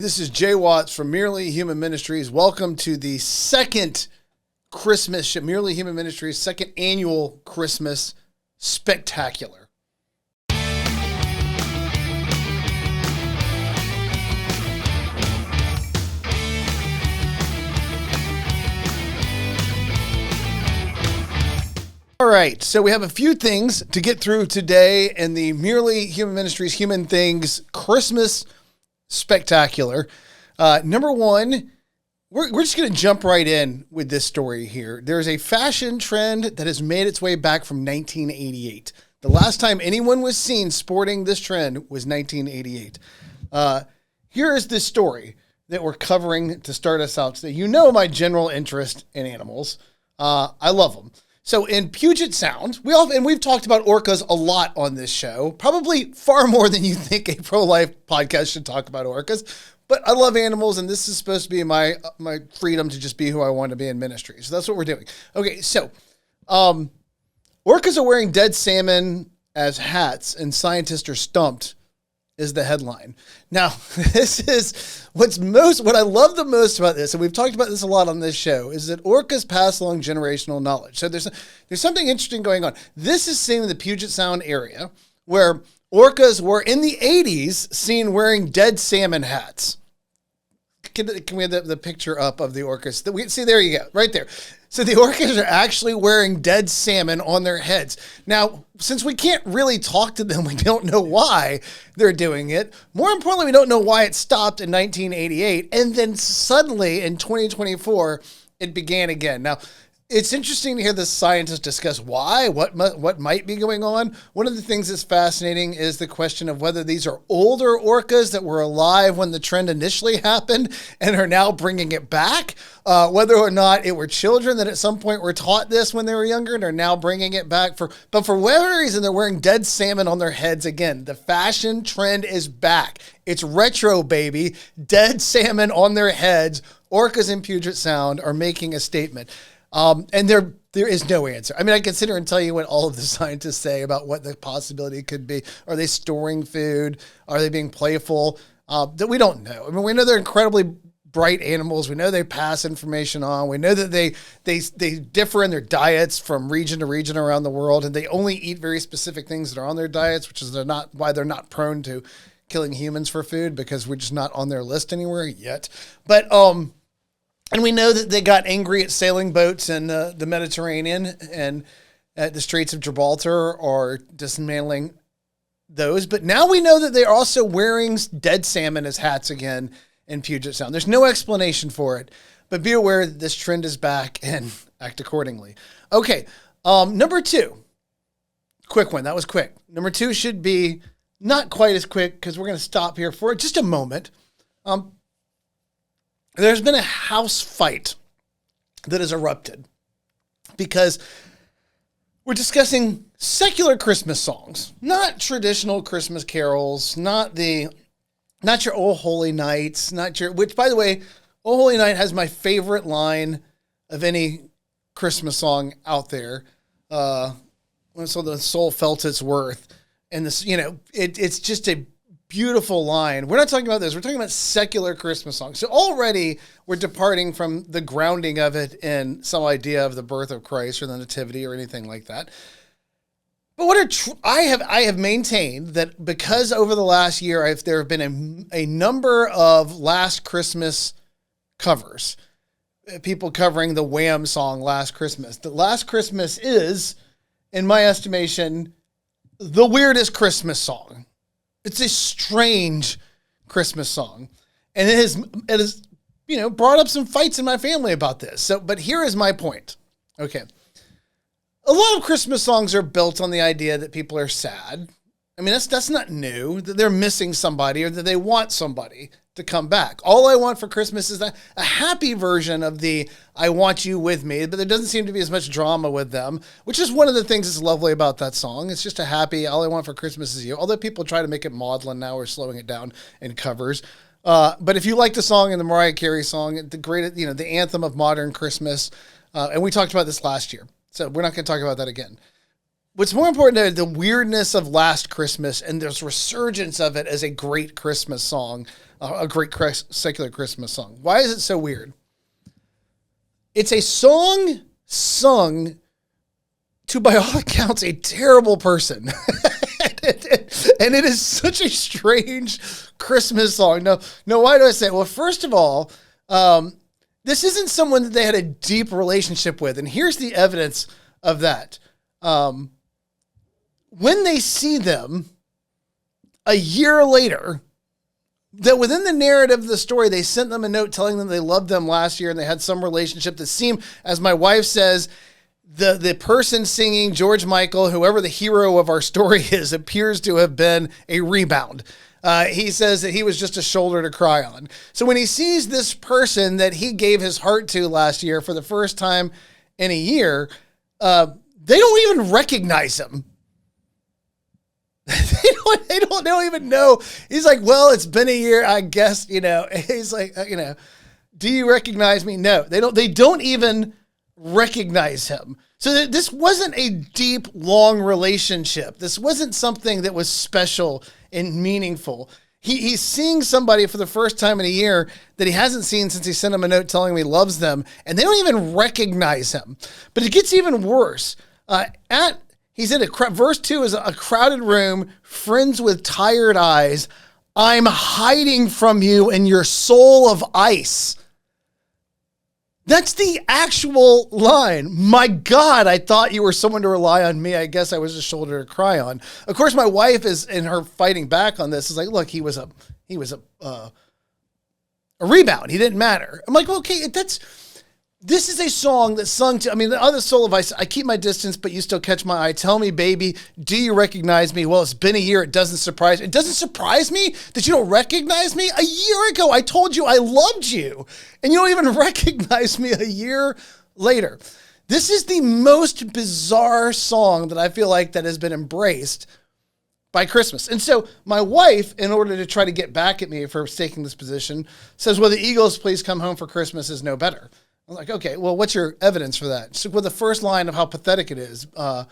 This is Jay Watts from Merely Human Ministries. Welcome to the second Christmas, Merely Human Ministries, second annual Christmas spectacular. All right, so we have a few things to get through today in the Merely Human Ministries Human Things Christmas spectacular. Number one, we're just going to jump right in with this story here. There's a fashion trend that has made its way back from 1988. The last time anyone was seen sporting this trend was 1988. Here is this story that we're covering to start us out today. You know my general interest in animals. I love them. So in Puget Sound, we've talked about orcas a lot on this show, probably far more than you think a pro-life podcast should talk about orcas. But I love animals, and this is supposed to be my freedom to just be who I want to be in ministry. So that's what we're doing. Okay, so orcas are wearing dead salmon as hats, and scientists are stumped is the headline. Now, this is what I love the most about this, and we've talked about this a lot on this show, is that orcas pass along generational knowledge. So there's something interesting going on. This is seen in the Puget Sound area where orcas were in the 80s seen wearing dead salmon hats. Can we have the picture up of the orcas? See, there you go, right there. So the orcas are actually wearing dead salmon on their heads. Now, since we can't really talk to them, we don't know why they're doing it. More importantly, we don't know why it stopped in 1988. And then suddenly in 2024, it began again. Now, it's interesting to hear the scientists discuss why, what might be going on. One of the things that's fascinating is the question of whether these are older orcas that were alive when the trend initially happened and are now bringing it back, whether or not it were children that at some point were taught this when they were younger and are now bringing it back. But for whatever reason, they're wearing dead salmon on their heads again. The fashion trend is back. It's retro, baby. Dead salmon on their heads. Orcas in Puget Sound are making a statement. And there is no answer. I mean, I can sit here and tell you what all of the scientists say about what the possibility could be. Are they storing food? Are they being playful? That we don't know. I mean, we know they're incredibly bright animals. We know they pass information on. We know that they differ in their diets from region to region around the world, and they only eat very specific things that are on their diets, which is why they're not prone to killing humans for food, because we're just not on their list anywhere yet. But and we know that they got angry at sailing boats in the Mediterranean and at the Straits of Gibraltar or dismantling those. But now we know that they're also wearing dead salmon as hats again in Puget Sound. There's no explanation for it, but be aware that this trend is back and act accordingly. Okay, number two. Quick one. That was quick. Number two should be not quite as quick because we're going to stop here for just a moment. There's been a house fight that has erupted because we're discussing secular Christmas songs, not traditional Christmas carols, not your Oh Holy Nights, which, by the way, Oh Holy Night has my favorite line of any Christmas song out there. When so the soul felt its worth. And this, it's just a beautiful line. We're not talking about this. We're talking about secular Christmas songs. So already we're departing from the grounding of it in some idea of the birth of Christ or the nativity or anything like that. But I have maintained that because over the last year there have been a number of Last Christmas covers, people covering the Wham song Last Christmas. The Last Christmas is, in my estimation, the weirdest Christmas song. It's a strange Christmas song, and it has brought up some fights in my family about this. So, but here is my point. Okay. A lot of Christmas songs are built on the idea that people are sad. I mean, that's not new, that they're missing somebody or that they want somebody to come back. All I want for Christmas is a happy version of the I want you with me, but there doesn't seem to be as much drama with them, which is one of the things that's lovely about that song. It's just a happy, all I want for Christmas is you. Although people try to make it maudlin now or slowing it down in covers. But if you like the song and the Mariah Carey song, the anthem of modern Christmas, and we talked about this last year, so we're not going to talk about that again. What's more important is the weirdness of Last Christmas and this resurgence of it as a great Christmas song. a great secular Christmas song. Why is it so weird? It's a song sung to, by all accounts, a terrible person. And it is such a strange Christmas song. No, why do I say it? Well, first of all, this isn't someone that they had a deep relationship with. And here's the evidence of that. When they see them a year later, that within the narrative of the story, they sent them a note telling them they loved them last year and they had some relationship that seemed, as my wife says, the person singing, George Michael, whoever the hero of our story is, appears to have been a rebound. He says that he was just a shoulder to cry on. So when he sees this person that he gave his heart to last year for the first time in a year, they don't even recognize him. They don't even know. He's like, well, it's been a year, I guess, he's like, do you recognize me? No, they don't even recognize him. So this wasn't a deep, long relationship. This wasn't something that was special and meaningful. He's seeing somebody for the first time in a year that he hasn't seen since he sent him a note telling him he loves them, and they don't even recognize him. But it gets even worse. He's in verse 2 is a crowded room, friends with tired eyes. I'm hiding from you in your soul of ice. That's the actual line. My God, I thought you were someone to rely on me. I guess I was a shoulder to cry on. Of course, my wife is in her fighting back on this. Is like, look, he was a rebound. He didn't matter. I'm like, well, okay, this is a song that's sung to, the other soul of ice. I keep my distance, but you still catch my eye. Tell me, baby, do you recognize me? Well, it's been a year. It doesn't surprise me that you don't recognize me. A year ago, I told you I loved you, and you don't even recognize me a year later. This is the most bizarre song that I feel like that has been embraced by Christmas. And so my wife, in order to try to get back at me for taking this position, says, well, the Eagles' Please Come Home for Christmas is no better. I'm like, okay, well, what's your evidence for that? So with the first line of how pathetic it is, what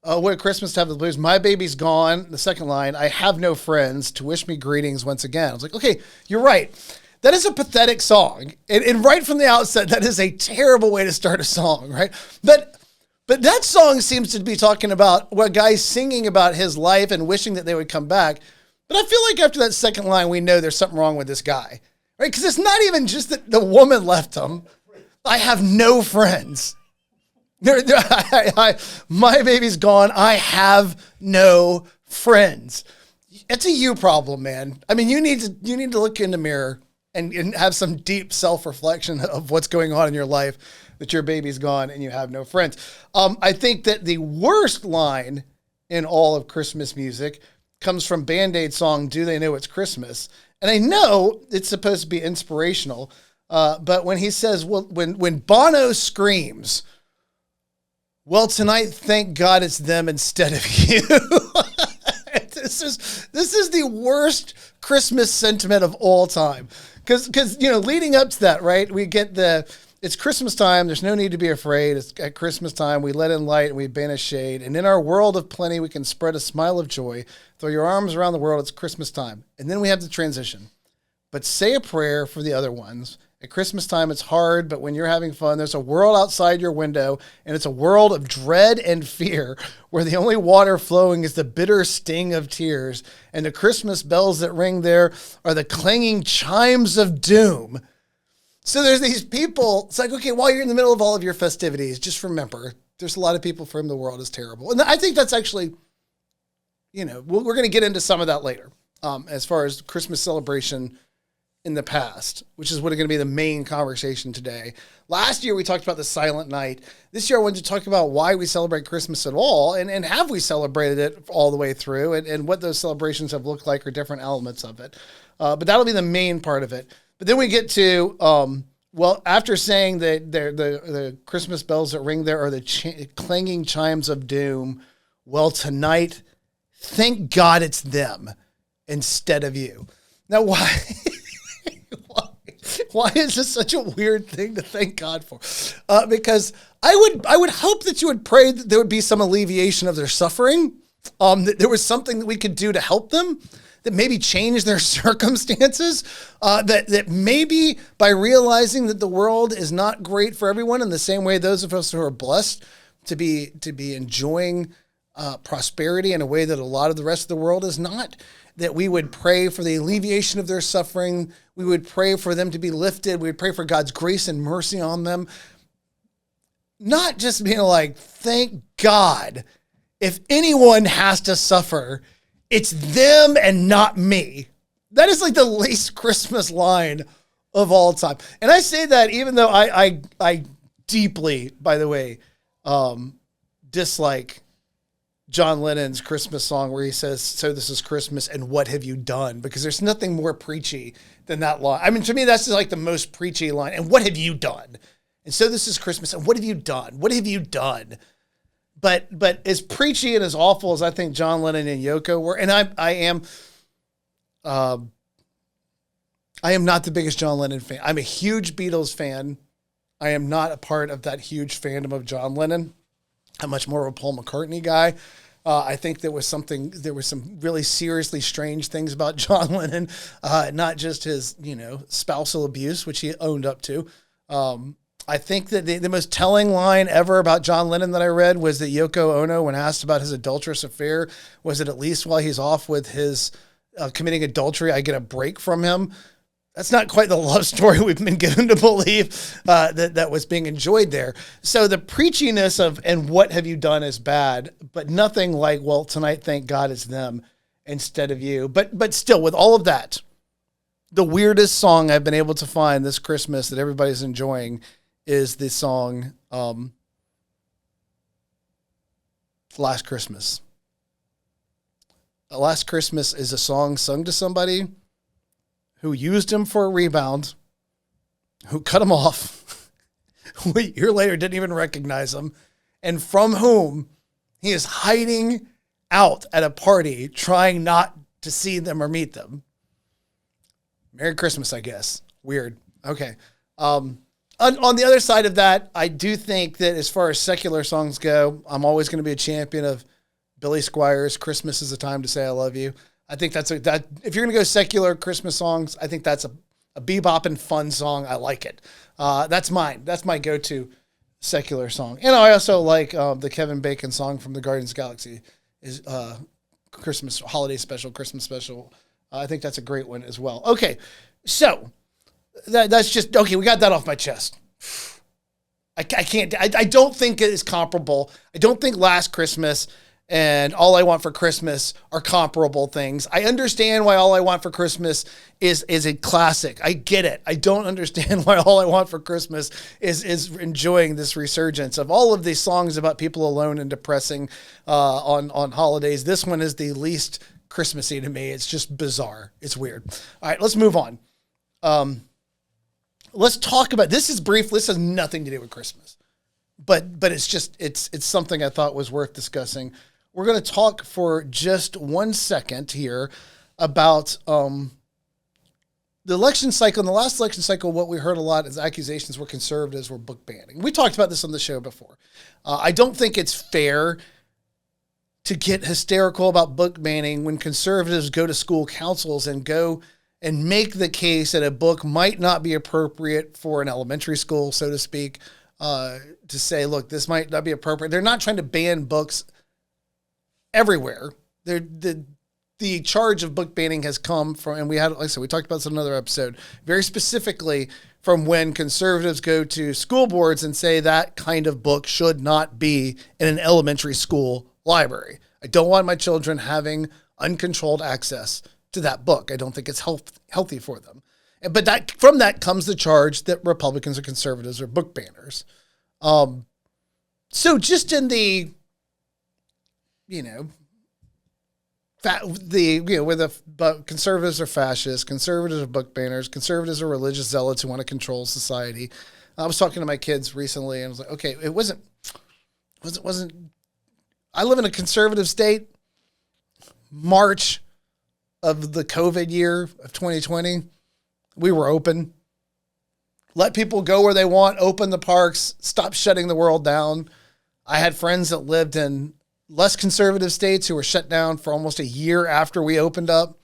a Christmas to have the blues. My baby's gone. The second line, I have no friends to wish me greetings once again. I was like, okay, you're right. That is a pathetic song. And right from the outset, that is a terrible way to start a song, right? But that song seems to be talking about a guy singing about his life and wishing that they would come back. But I feel like after that second line, we know there's something wrong with this guy, right? Because it's not even just that the woman left him. I have no friends. My baby's gone. I have no friends. It's a you problem, man. You need to look in the mirror and have some deep self-reflection of what's going on in your life, that your baby's gone and you have no friends. I think that the worst line in all of Christmas music comes from Band-Aid's song, Do They Know It's Christmas? And I know it's supposed to be inspirational, but when he says, well, when Bono screams, well, tonight, thank God it's them instead of you. This is the worst Christmas sentiment of all time. Because leading up to that, right, we get it's Christmas time. There's no need to be afraid. It's at Christmas time. We let in light and we banish shade. And in our world of plenty, we can spread a smile of joy. Throw your arms around the world. It's Christmas time. And then we have the transition. But say a prayer for the other ones. At Christmas time, it's hard, but when you're having fun, there's a world outside your window, and it's a world of dread and fear, where the only water flowing is the bitter sting of tears, and the Christmas bells that ring there are the clanging chimes of doom. So there's these people, it's like, okay, while you're in the middle of all of your festivities, just remember, there's a lot of people for whom the world is terrible. And I think that's actually, we're going to get into some of that later, as far as Christmas celebration in the past, which is what is going to be the main conversation today. Last year, we talked about the Silent Night. This year, I wanted to talk about why we celebrate Christmas at all, and have we celebrated it all the way through, and what those celebrations have looked like, or different elements of it. But that'll be the main part of it. But then we get to, after saying that the Christmas bells that ring there are the clanging chimes of doom, well, tonight, thank God it's them instead of you. Now, why? Why is this such a weird thing to thank God for? Because I would hope that you would pray that there would be some alleviation of their suffering, that there was something that we could do to help them, that maybe change their circumstances, that maybe by realizing that the world is not great for everyone in the same way those of us who are blessed to be enjoying prosperity in a way that a lot of the rest of the world is not, that we would pray for the alleviation of their suffering. We would pray for them to be lifted. We would pray for God's grace and mercy on them. Not just being like, thank God, if anyone has to suffer, it's them and not me. That is like the least Christmas line of all time. And I say that even though I deeply, by the way, dislike John Lennon's Christmas song where he says, "So this is Christmas and what have you done?" Because there's nothing more preachy than that line. I mean, to me, that's just like the most preachy line. And what have you done? And so this is Christmas and what have you done? What have you done? But as preachy and as awful as I think John Lennon and Yoko were, and I am not the biggest John Lennon fan. I'm a huge Beatles fan. I am not a part of that huge fandom of John Lennon. I'm much more of a Paul McCartney guy. I think there was some really seriously strange things about John Lennon, not just his, spousal abuse, which he owned up to. I think that the most telling line ever about John Lennon that I read was that Yoko Ono, when asked about his adulterous affair, was that at least while he's off with his committing adultery, I get a break from him. That's not quite the love story we've been given to believe that was being enjoyed there. So the preachiness of, and what have you done is bad, but nothing like, well, tonight, thank God it's them instead of you. But still, with all of that, the weirdest song I've been able to find this Christmas that everybody's enjoying is the song Last Christmas. Last Christmas is a song sung to somebody who used him for a rebound, who cut him off, who a year later didn't even recognize him, and from whom he is hiding out at a party trying not to see them or meet them. Merry Christmas, I guess. Weird. Okay. On the other side of that, I do think that as far as secular songs go, I'm always going to be a champion of Billy Squires' Christmas is a Time to Say I Love You. I think that if you're going to go secular Christmas songs, I think that's a bebop and fun song. I like it. That's mine. That's my go-to secular song. And I also like the Kevin Bacon song from the Guardians of the Galaxy is Christmas holiday special, Christmas special. I think that's a great one as well. Okay, so that's just okay. We got that off my chest. I can't. I don't think it is comparable. I don't think Last Christmas and All I Want for Christmas are comparable things. I understand why All I Want for Christmas is a classic. I get it. I don't understand why All I Want for Christmas is enjoying this resurgence of all of these songs about people alone and depressing on holidays. This one is the least Christmassy to me. It's just bizarre. It's weird. All right, let's move on. Let's talk about, this is brief. This has nothing to do with Christmas, but it's something I thought was worth discussing. We're going to talk for just 1 second here about the election cycle. In the last election cycle, what we heard a lot is accusations were conservatives were book banning. We talked about this on the show before. I don't think it's fair to get hysterical about book banning when conservatives go to school councils and go and make the case that a book might not be appropriate for an elementary school, so to speak, to say, look, this might not be appropriate. They're not trying to ban books everywhere. The charge of book banning has come from, and we talked about this in another episode, very specifically from when conservatives go to school boards and say that kind of book should not be in an elementary school library. I don't want my children having uncontrolled access to that book. I don't think it's healthy for them. But from that comes the charge that Republicans or conservatives are book banners. So just in the, where the conservatives are fascists, conservatives are book banners, conservatives are religious zealots who want to control society. I was talking to my kids recently and I was like, okay, it wasn't, I live in a conservative state. March of the COVID year of 2020, we were open. Let people go where they want, open the parks, stop shutting the world down. I had friends that lived in less conservative states who were shut down for almost a year after we opened up.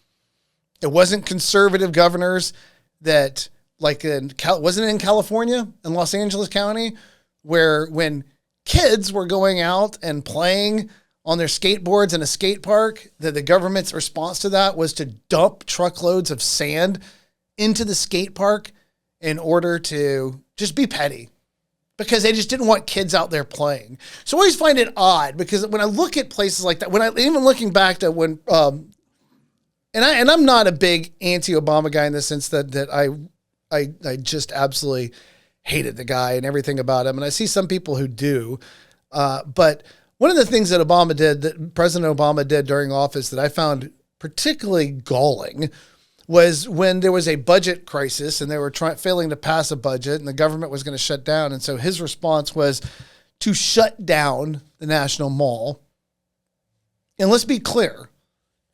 It wasn't conservative governors that, like, wasn't it in California, in Los Angeles County, where when kids were going out and playing on their skateboards in a skate park, that the government's response to that was to dump truckloads of sand into the skate park in order to just be petty, because they just didn't want kids out there playing. So I always find it odd, because when I look at places like that, even looking back to when, and I'm not a big anti-Obama guy in the sense that I just absolutely hated the guy and everything about him. And I see some people who do, but one of the things that President Obama did during office that I found particularly galling was when there was a budget crisis and they were failing to pass a budget and the government was going to shut down. And so his response was to shut down the National Mall. And let's be clear,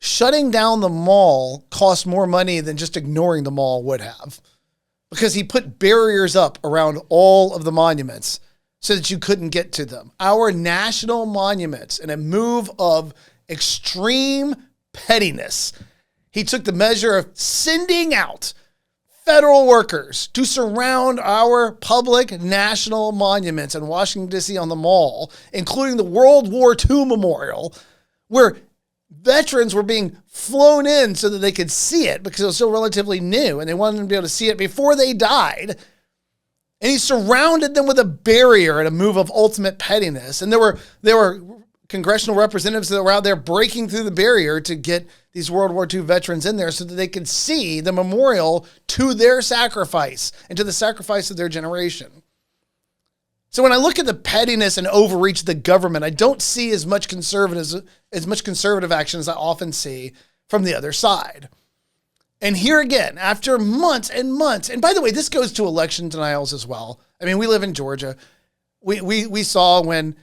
shutting down the mall cost more money than just ignoring the mall would have, because he put barriers up around all of the monuments so that you couldn't get to them. Our national monuments, in a move of extreme pettiness, he took the measure of sending out federal workers to surround our public national monuments in Washington, D.C. on the Mall, including the World War II Memorial, where veterans were being flown in so that they could see it because it was still relatively new and they wanted them to be able to see it before they died. And he surrounded them with a barrier in a move of ultimate pettiness. And there were congressional representatives that were out there breaking through the barrier to get these World War II veterans in there so that they could see the memorial to their sacrifice and to the sacrifice of their generation. So when I look at the pettiness and overreach of the government, I don't see as much conservative action as I often see from the other side. And here again, after months and months, and by the way, this goes to election denials as well. I mean, we live in Georgia. We saw when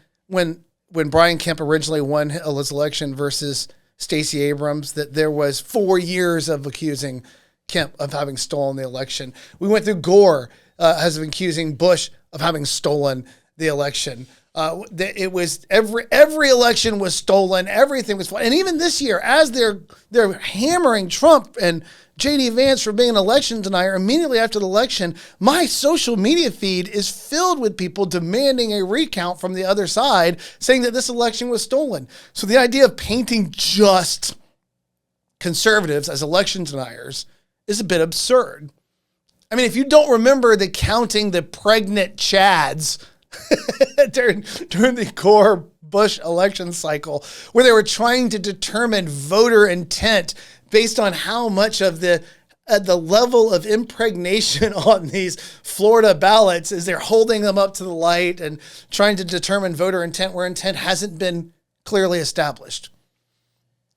Brian Kemp originally won his election versus Stacey Abrams, that there was 4 years of accusing Kemp of having stolen the election. We went through Gore as of accusing Bush of having stolen the election. It was every election was stolen. Everything was stolen. And even this year, as they're hammering Trump and J.D. Vance for being an election denier, immediately after the election, my social media feed is filled with people demanding a recount from the other side, saying that this election was stolen. So the idea of painting just conservatives as election deniers is a bit absurd. I mean, if you don't remember the counting the pregnant Chads during the Gore Bush election cycle, where they were trying to determine voter intent based on how much of the level of impregnation on these Florida ballots as they're holding them up to the light and trying to determine voter intent where intent hasn't been clearly established.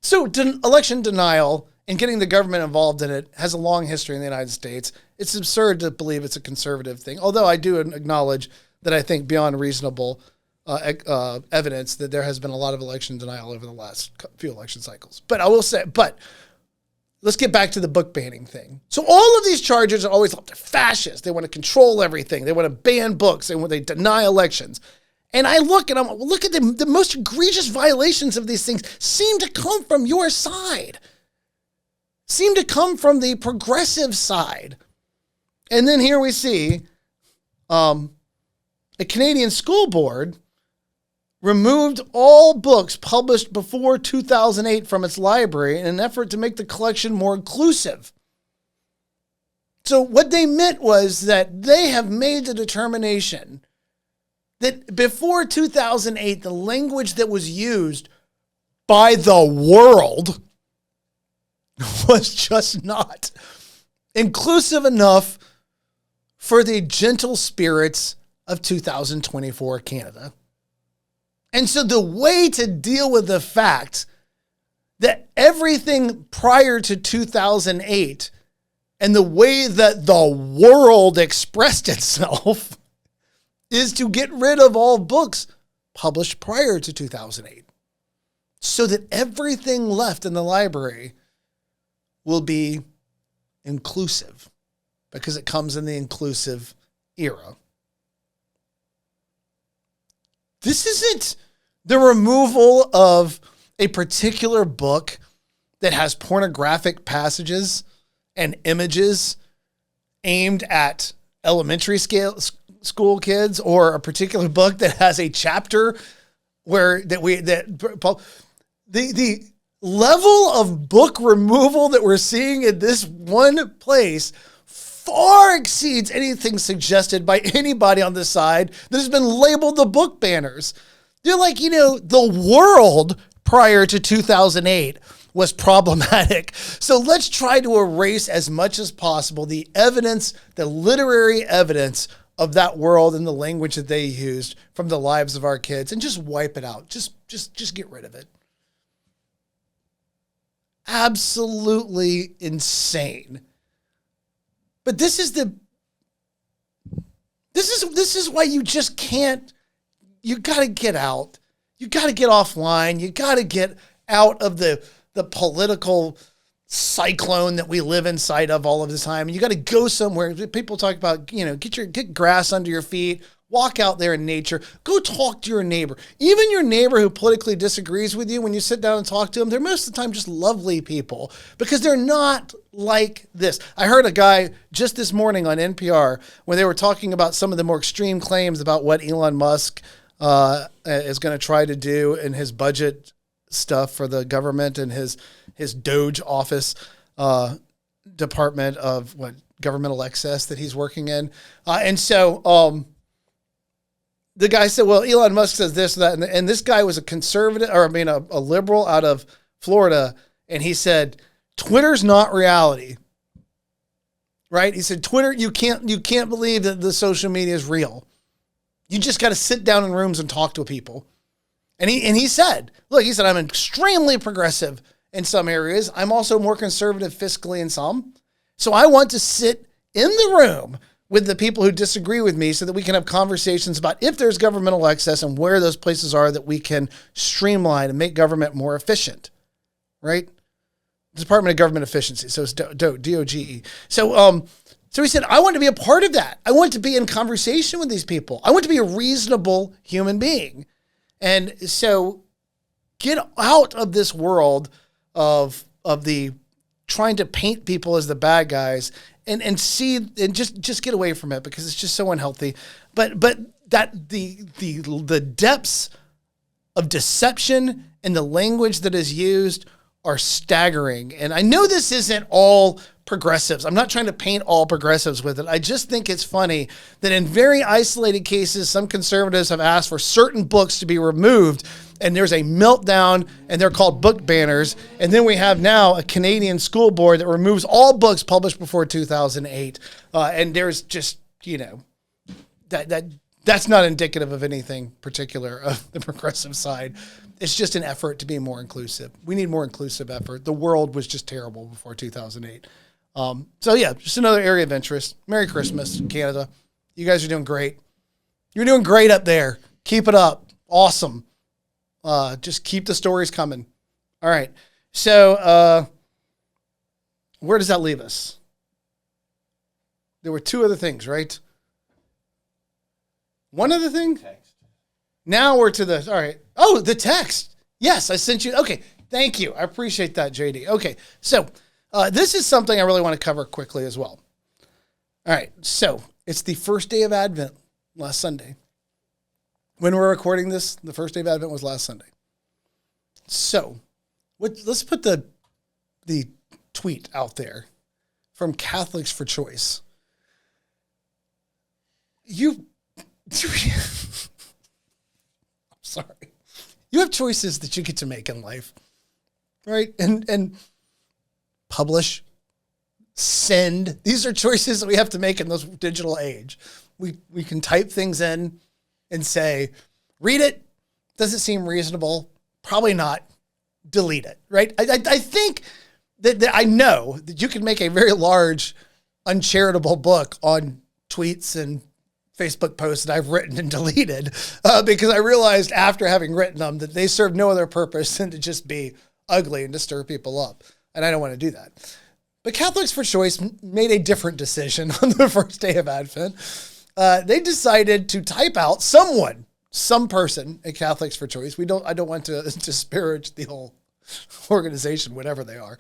So election denial and getting the government involved in it has a long history in the United States. It's absurd to believe it's a conservative thing, although I do acknowledge that I think beyond reasonable evidence that there has been a lot of election denial over the last few election cycles. But I will say, let's get back to the book banning thing. So all of these charges are always they're fascist. They want to control everything. They want to ban books. They deny elections. And I look at the most egregious violations of these things seem to come from your side, seem to come from the progressive side. And then here we see a Canadian school board removed all books published before 2008 from its library in an effort to make the collection more inclusive. So what they meant was that they have made the determination that before 2008, the language that was used by the world was just not inclusive enough for the gentle spirits of 2024 Canada. And so the way to deal with the fact that everything prior to 2008 and the way that the world expressed itself is to get rid of all books published prior to 2008 so that everything left in the library will be inclusive because it comes in the inclusive era. This isn't the removal of a particular book that has pornographic passages and images aimed at elementary school kids, or a particular book that has a chapter where the level of book removal that we're seeing in this one place far exceeds anything suggested by anybody on this side that has been labeled the book banners. They're like, the world prior to 2008 was problematic. So let's try to erase as much as possible the evidence, the literary evidence of that world and the language that they used from the lives of our kids, and just wipe it out. Just get rid of it. Absolutely insane. But this is why you just can't. You got to get out. You got to get offline. You got to get out of the political cyclone that we live inside of all of the time. And you got to go somewhere. People talk about, get grass under your feet, walk out there in nature, go talk to your neighbor. Even your neighbor who politically disagrees with you, when you sit down and talk to them, they're most of the time just lovely people because they're not like this. I heard a guy just this morning on NPR when they were talking about some of the more extreme claims about what Elon Musk is going to try to do in his budget stuff for the government and his Doge office department of governmental excess that he's working in. And so the guy said, well, Elon Musk says this, that, and this guy was a conservative, a liberal out of Florida. And he said, Twitter's not reality, right? He said, Twitter, you can't believe that the social media is real. You just got to sit down in rooms and talk to people. And he said, I'm extremely progressive in some areas. I'm also more conservative fiscally in some. So I want to sit in the room with the people who disagree with me so that we can have conversations about if there's governmental excess and where those places are that we can streamline and make government more efficient, right? Department of Government Efficiency. So it's DOGE. So he said, I want to be a part of that. I want to be in conversation with these people. I want to be a reasonable human being. And so get out of this world of the trying to paint people as the bad guys and see and just get away from it because it's just so unhealthy. But that the depths of deception and the language that is used are staggering. And I know this isn't all progressives. I'm not trying to paint all progressives with it. I just think it's funny that in very isolated cases, some conservatives have asked for certain books to be removed, and there's a meltdown, and they're called book banners. And then we have now a Canadian school board that removes all books published before 2008. And there's just, that's not indicative of anything particular of the progressive side. It's just an effort to be more inclusive. We need more inclusive effort. The world was just terrible before 2008. Just another area of interest. Merry Christmas, Canada. You guys are doing great. You're doing great up there. Keep it up. Awesome. Just keep the stories coming. All right. So, where does that leave us? There were two other things, right? One other thing? Text. Now we're to all right. Oh, the text. Yes, I sent you. Okay. Thank you. I appreciate that, JD. Okay. So, this is something I really want to cover quickly as well. All right. So it's the first day of Advent, last Sunday. When we're recording this, the first day of Advent was last Sunday. So let's put the tweet out there from Catholics for Choice. I'm sorry. You have choices that you get to make in life, right? And publish, send. These are choices that we have to make in this digital age. We can type things in and say, read it. Does it seem reasonable? Probably not. Delete it, right? I think that I know that you can make a very large, uncharitable book on tweets and Facebook posts that I've written and deleted because I realized after having written them that they serve no other purpose than to just be ugly and to stir people up. And I don't want to do that. But Catholics for Choice made a different decision on the first day of Advent. They decided to type out some person at Catholics for Choice. I don't want to disparage the whole organization, whatever they are,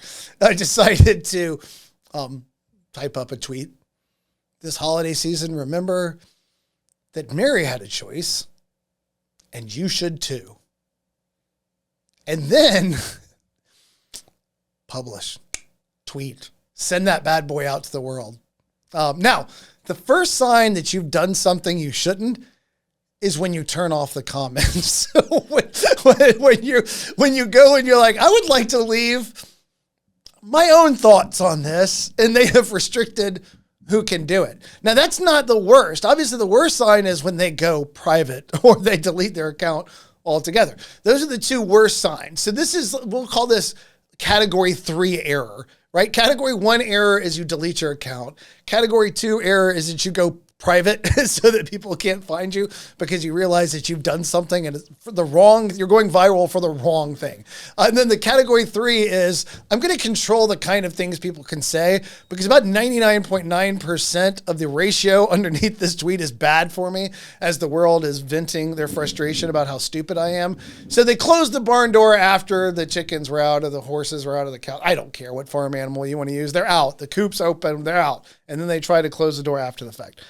decided to type up a tweet. This holiday season, remember that Mary had a choice, and you should too. And then publish, tweet, send that bad boy out to the world. Now, the first sign that you've done something you shouldn't is when you turn off the comments. So when you go and you're like, I would like to leave my own thoughts on this, and they have restricted who can do it. Now, that's not the worst. Obviously, the worst sign is when they go private or they delete their account altogether. Those are the two worst signs. So this is, we'll call this category 3 error, right? Category 1 error is you delete your account. Category 2 error is that you go private so that people can't find you because you realize that you've done something and it's for the wrong, you're going viral for the wrong thing. And then the category 3 is I'm going to control the kind of things people can say because about 99.9% of the ratio underneath this tweet is bad for me as the world is venting their frustration about how stupid I am. So they closed the barn door after the chickens were out or the horses were out of the cow. I don't care what farm animal you want to use. They're out. The coop's open. They're out. And then they try to close the door after the fact.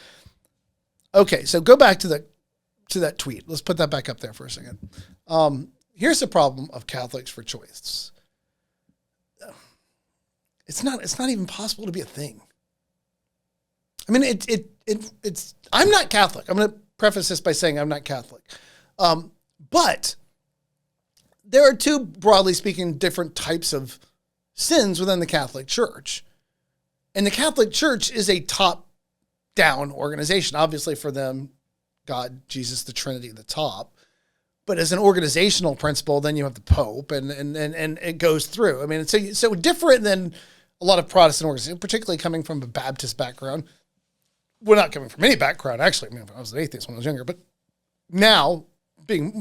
Okay, so go back to that tweet. Let's put that back up there for a second. Here's the problem of Catholics for choice. It's not even possible to be a thing. I mean, it's. I'm not Catholic. I'm going to preface this by saying I'm not Catholic, but there are two, broadly speaking, different types of sins within the Catholic Church, and the Catholic Church is a top-down organization. Obviously, for them, God, Jesus, the Trinity, the top. But as an organizational principle, then you have the Pope, and it goes through. I mean, it's so different than a lot of Protestant organizations, particularly coming from a Baptist background. Well, not coming from any background, actually. I mean, I was an atheist when I was younger, but now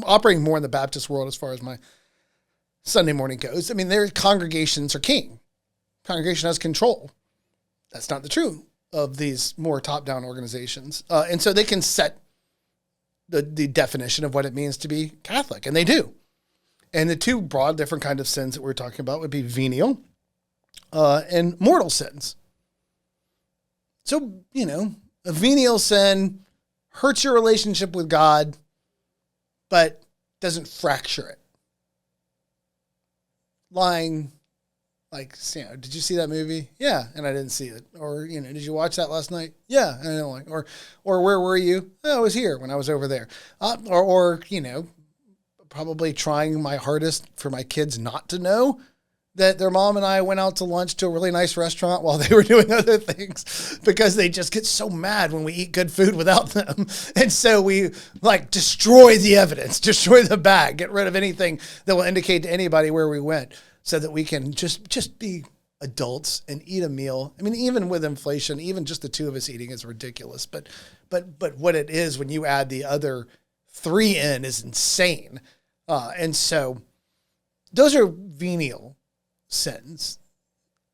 operating more in the Baptist world as far as my Sunday morning goes. I mean, their congregations are king. Congregation has control. That's not the truth of these more top-down organizations. And so they can set the definition of what it means to be Catholic, and they do. And the two broad different kind of sins that we're talking about would be venial and mortal sins. So, a venial sin hurts your relationship with God, but doesn't fracture it. Lying, did you see that movie? Yeah, and I didn't see it. Or, did you watch that last night? Yeah, and I don't like. Or where were you? Oh, I was here when I was over there. Or probably trying my hardest for my kids not to know that their mom and I went out to lunch to a really nice restaurant while they were doing other things because they just get so mad when we eat good food without them. And so we destroy the evidence, destroy the bag, get rid of anything that will indicate to anybody where we went so that we can just be adults and eat a meal. I mean, even with inflation, even just the two of us eating is ridiculous. But what it is when you add the other three in is insane. And so those are venial sins.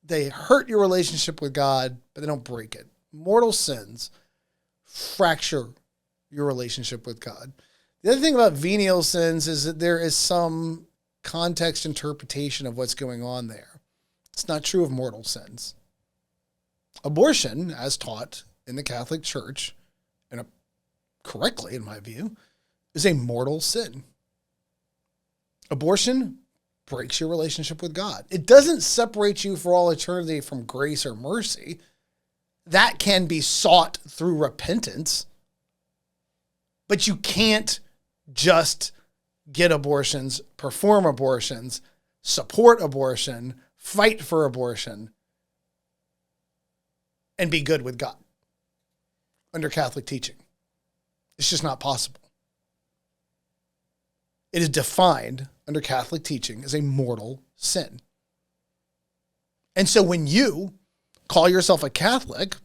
They hurt your relationship with God, but they don't break it. Mortal sins fracture your relationship with God. The other thing about venial sins is that there is some context interpretation of what's going on there. It's not true of mortal sins. Abortion, as taught in the Catholic Church, and correctly in my view, is a mortal sin. Abortion breaks your relationship with God. It doesn't separate you for all eternity from grace or mercy. That can be sought through repentance. But you can't just get abortions, perform abortions, support abortion, fight for abortion, and be good with God under Catholic teaching. It's just not possible. It is defined under Catholic teaching as a mortal sin. And so when you call yourself a Catholic,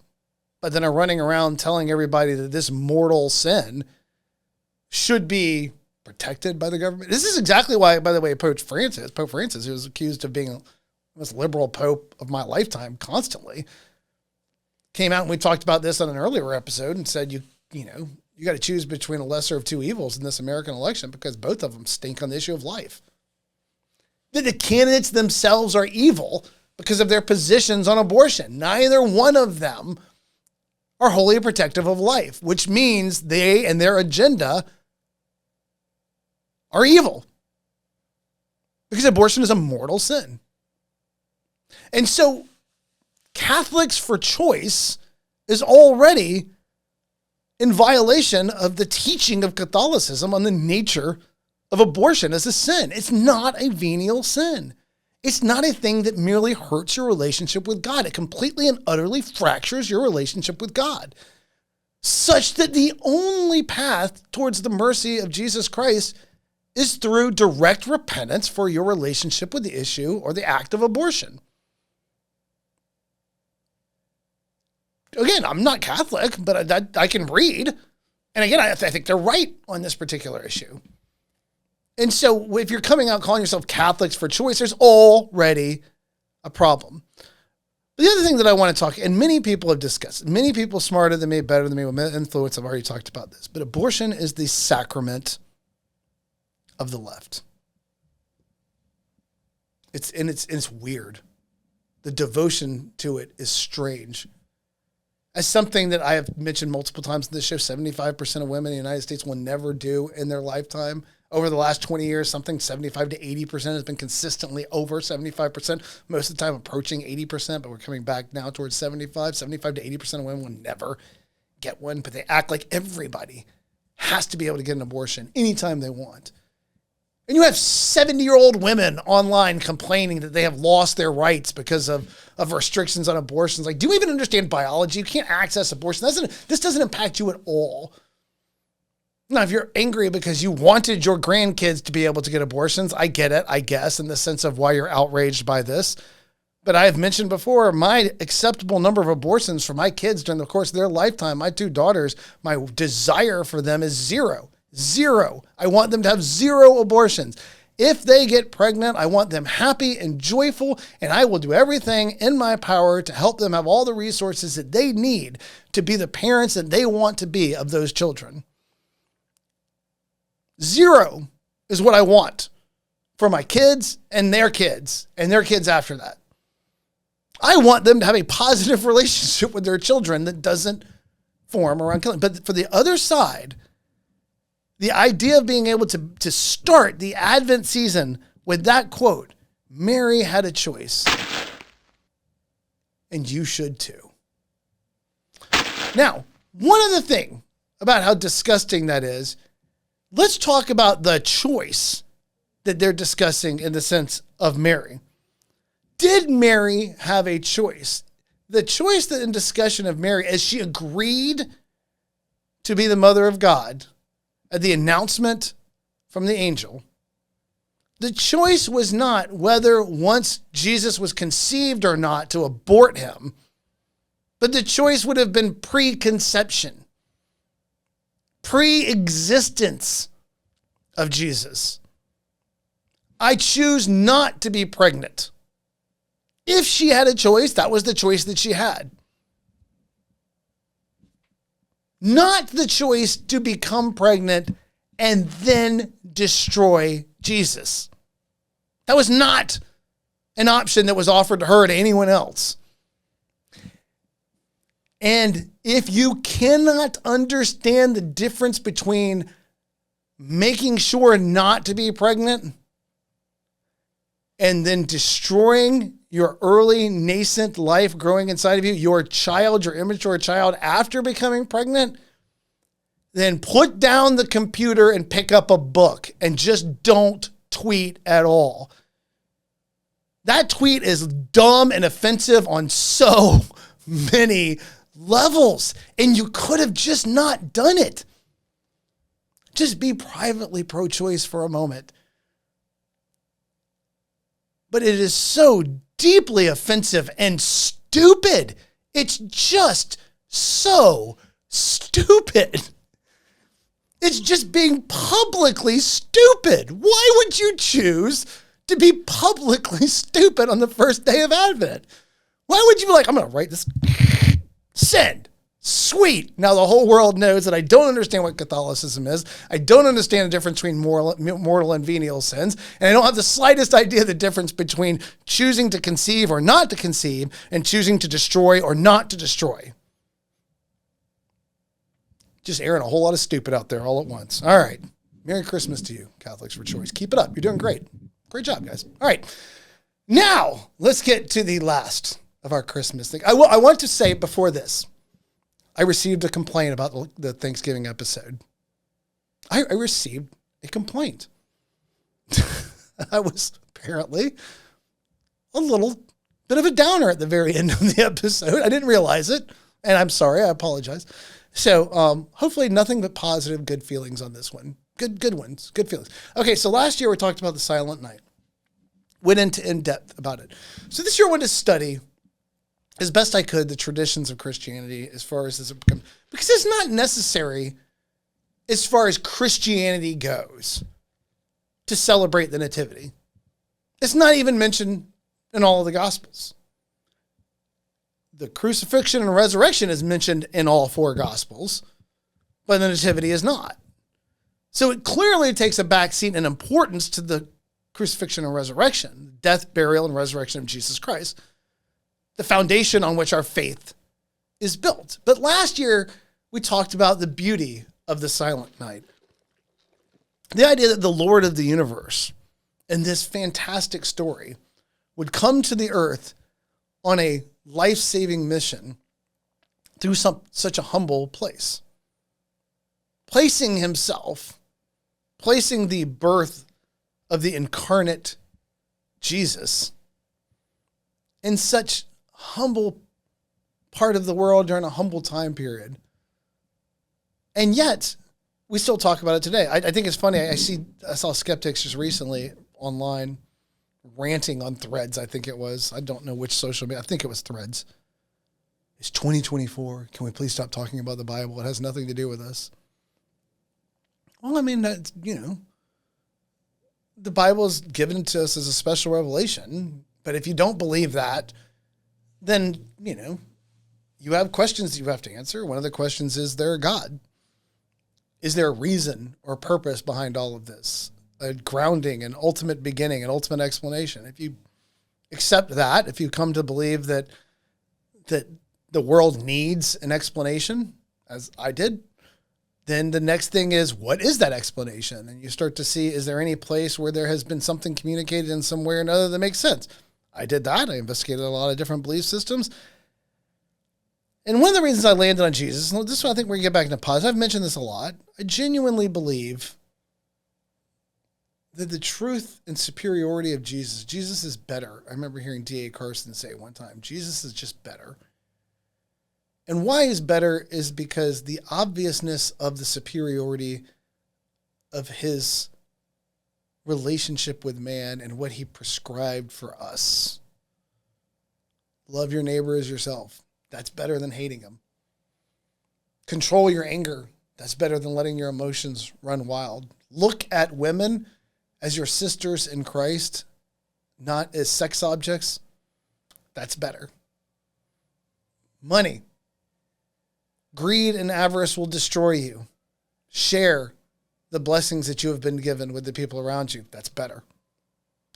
but then are running around telling everybody that this mortal sin should be protected by the government. This is exactly why, by the way, Pope Francis, who was accused of being the most liberal pope of my lifetime constantly, came out and we talked about this on an earlier episode and said, you got to choose between a lesser of two evils in this American election because both of them stink on the issue of life. that the candidates themselves are evil because of their positions on abortion. Neither one of them are wholly protective of life, which means they and their agenda are evil because abortion is a mortal sin. And so Catholics for Choice is already in violation of the teaching of Catholicism on the nature of abortion as a sin. It's not a venial sin. It's not a thing that merely hurts your relationship with God. It completely and utterly fractures your relationship with God, such that the only path towards the mercy of Jesus Christ is through direct repentance for your relationship with the issue or the act of abortion. Again, I'm not Catholic, but I can read. And again, I think they're right on this particular issue. And so if you're coming out calling yourself Catholics for Choice, there's already a problem. The other thing that I want to talk, and many people have discussed, many people smarter than me, better than me, with influence have already talked about this, but abortion is the sacrament of the left. It's weird. The devotion to it is strange. As something that I have mentioned multiple times in this show, 75% of women in the United States will never do in their lifetime. Over the last 20 years, something 75 to 80% has been consistently over 75%, most of the time approaching 80%, but we're coming back now towards 75 to 80% of women will never get one, but they act like everybody has to be able to get an abortion anytime they want. And you have 70-year-old women online complaining that they have lost their rights because of restrictions on abortions. Like, do you even understand biology? You can't access abortion. This doesn't impact you at all. Now, if you're angry because you wanted your grandkids to be able to get abortions, I get it, I guess, in the sense of why you're outraged by this. But I have mentioned before, my acceptable number of abortions for my kids during the course of their lifetime, my two daughters, my desire for them is zero. Zero. I want them to have zero abortions. If they get pregnant, I want them happy and joyful, and I will do everything in my power to help them have all the resources that they need to be the parents that they want to be of those children. Zero is what I want for my kids and their kids after that. I want them to have a positive relationship with their children that doesn't form around killing. But for the other side, the idea of being able to start the Advent season with that quote, Mary had a choice, and you should too. Now, one other thing about how disgusting that is, let's talk about the choice that they're discussing in the sense of Mary. Did Mary have a choice? The choice that in discussion of Mary, as she agreed to be the mother of God, at the announcement from the angel, the choice was not whether once Jesus was conceived or not to abort him, but the choice would have been preconception, pre-existence of Jesus. I choose not to be pregnant. If she had a choice, that was the choice that she had. Not the choice to become pregnant and then destroy Jesus. That was not an option that was offered to her or to anyone else. And if you cannot understand the difference between making sure not to be pregnant and then destroying your early nascent life growing inside of you, your child, your immature child, after becoming pregnant, then put down the computer and pick up a book and just don't tweet at all. That tweet is dumb and offensive on so many levels, and you could have just not done it. Just be privately pro-choice for a moment. But it is so deeply offensive and stupid. It's just so stupid. It's just being publicly stupid. Why would you choose to be publicly stupid on the first day of Advent? Why would you be like, I'm going to write this, send. Sweet. Now the whole world knows that I don't understand what Catholicism is. I don't understand the difference between mortal and venial sins. And I don't have the slightest idea the difference between choosing to conceive or not to conceive and choosing to destroy or not to destroy. Just airing a whole lot of stupid out there all at once. All right. Merry Christmas to you, Catholics for Choice. Keep it up. You're doing great. Great job, guys. All right. Now, let's get to the last of our Christmas thing. I want to say before this, I received a complaint about the Thanksgiving episode. I received a complaint. I was apparently a little bit of a downer at the very end of the episode. I didn't realize it, and I'm sorry. I apologize. So hopefully nothing but positive, good feelings on this one. Good ones, good feelings. Okay, so last year we talked about the Silent Night. Went into in-depth about it. So this year I wanted to study as best I could the traditions of Christianity as far as this becomes, because it's not necessary as far as Christianity goes to celebrate the Nativity. It's not even mentioned in all of the Gospels. The crucifixion and resurrection is mentioned in all four Gospels, but the Nativity is not. So it clearly takes a backseat in importance to the crucifixion and resurrection, death, burial, and resurrection of Jesus Christ, the foundation on which our faith is built. But last year, we talked about the beauty of the Silent Night. The idea that the Lord of the universe in this fantastic story would come to the earth on a life-saving mission through such a humble place. Placing the birth of the incarnate Jesus in such humble part of the world during a humble time period. And yet, we still talk about it today. I think it's funny. I saw skeptics just recently online ranting on Threads, I think it was. I don't know which social media. I think it was Threads. It's 2024. Can we please stop talking about the Bible? It has nothing to do with us. Well, I mean, that's, the Bible is given to us as a special revelation. But if you don't believe that, then, you have questions that you have to answer. One of the questions is there a God? Is there a reason or purpose behind all of this? A grounding, an ultimate beginning, an ultimate explanation. If you accept that, if you come to believe that the world needs an explanation, as I did, then the next thing is, what is that explanation? And you start to see, is there any place where there has bing something communicated in some way or another that makes sense? I did that. I investigated a lot of different belief systems. And one of the reasons I landed on Jesus, and this is what I think we're going to get back into positive. I've mentioned this a lot. I genuinely believe that the truth and superiority of Jesus is better. I remember hearing D.A. Carson say one time, Jesus is just better. And why he's better is because the obviousness of the superiority of his relationship with man and what he prescribed for us. Love your neighbor as yourself. That's better than hating him. Control your anger. That's better than letting your emotions run wild. Look at women as your sisters in Christ, not as sex objects. That's better. Money. Greed and avarice will destroy you. Share the blessings that you have been given with the people around you. That's better.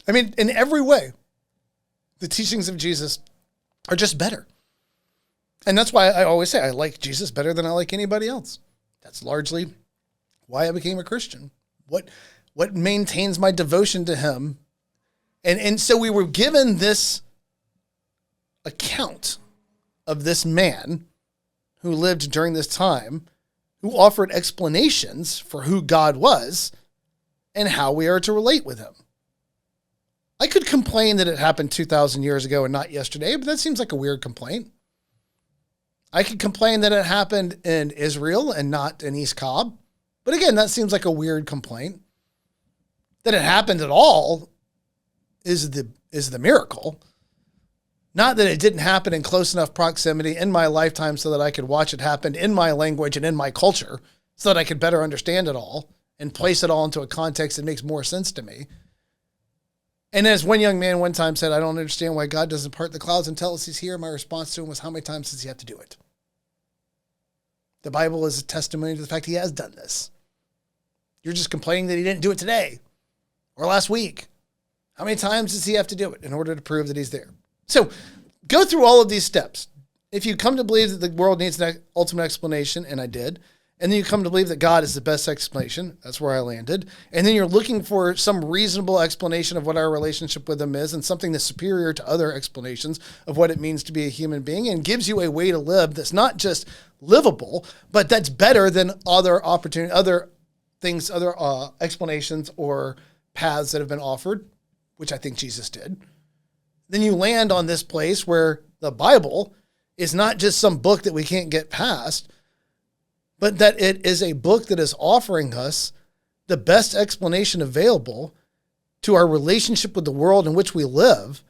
I mean, in every way, the teachings of Jesus are just better. And that's why I always say I like Jesus better than I like anybody else. That's largely why I became a Christian. What maintains my devotion to him. And so we were given this account of this man who lived during this time, who offered explanations for who God was and how we are to relate with him. I could complain that it happened 2,000 years ago and not yesterday, but that seems like a weird complaint. I could complain that it happened in Israel and not in East Cobb. But again, that seems like a weird complaint. That it happened at all is the miracle. Not that it didn't happen in close enough proximity in my lifetime so that I could watch it happen in my language and in my culture so that I could better understand it all and place it all into a context that makes more sense to me. And as one young man one time said, I don't understand why God doesn't part the clouds and tell us he's here. My response to him was, how many times does he have to do it? The Bible is a testimony to the fact he has done this. You're just complaining that he didn't do it today or last week. How many times does he have to do it in order to prove that he's there? So go through all of these steps. If you come to believe that the world needs an ultimate explanation, and I did, and then you come to believe that God is the best explanation, that's where I landed, and then you're looking for some reasonable explanation of what our relationship with him is and something that's superior to other explanations of what it means to be a human being and gives you a way to live that's not just livable, but that's better than other opportunity, other things, other explanations or paths that have been offered, which I think Jesus did. Then you land on this place where the Bible is not just some book that we can't get past, but that it is a book that is offering us the best explanation available to our relationship with the world in which we live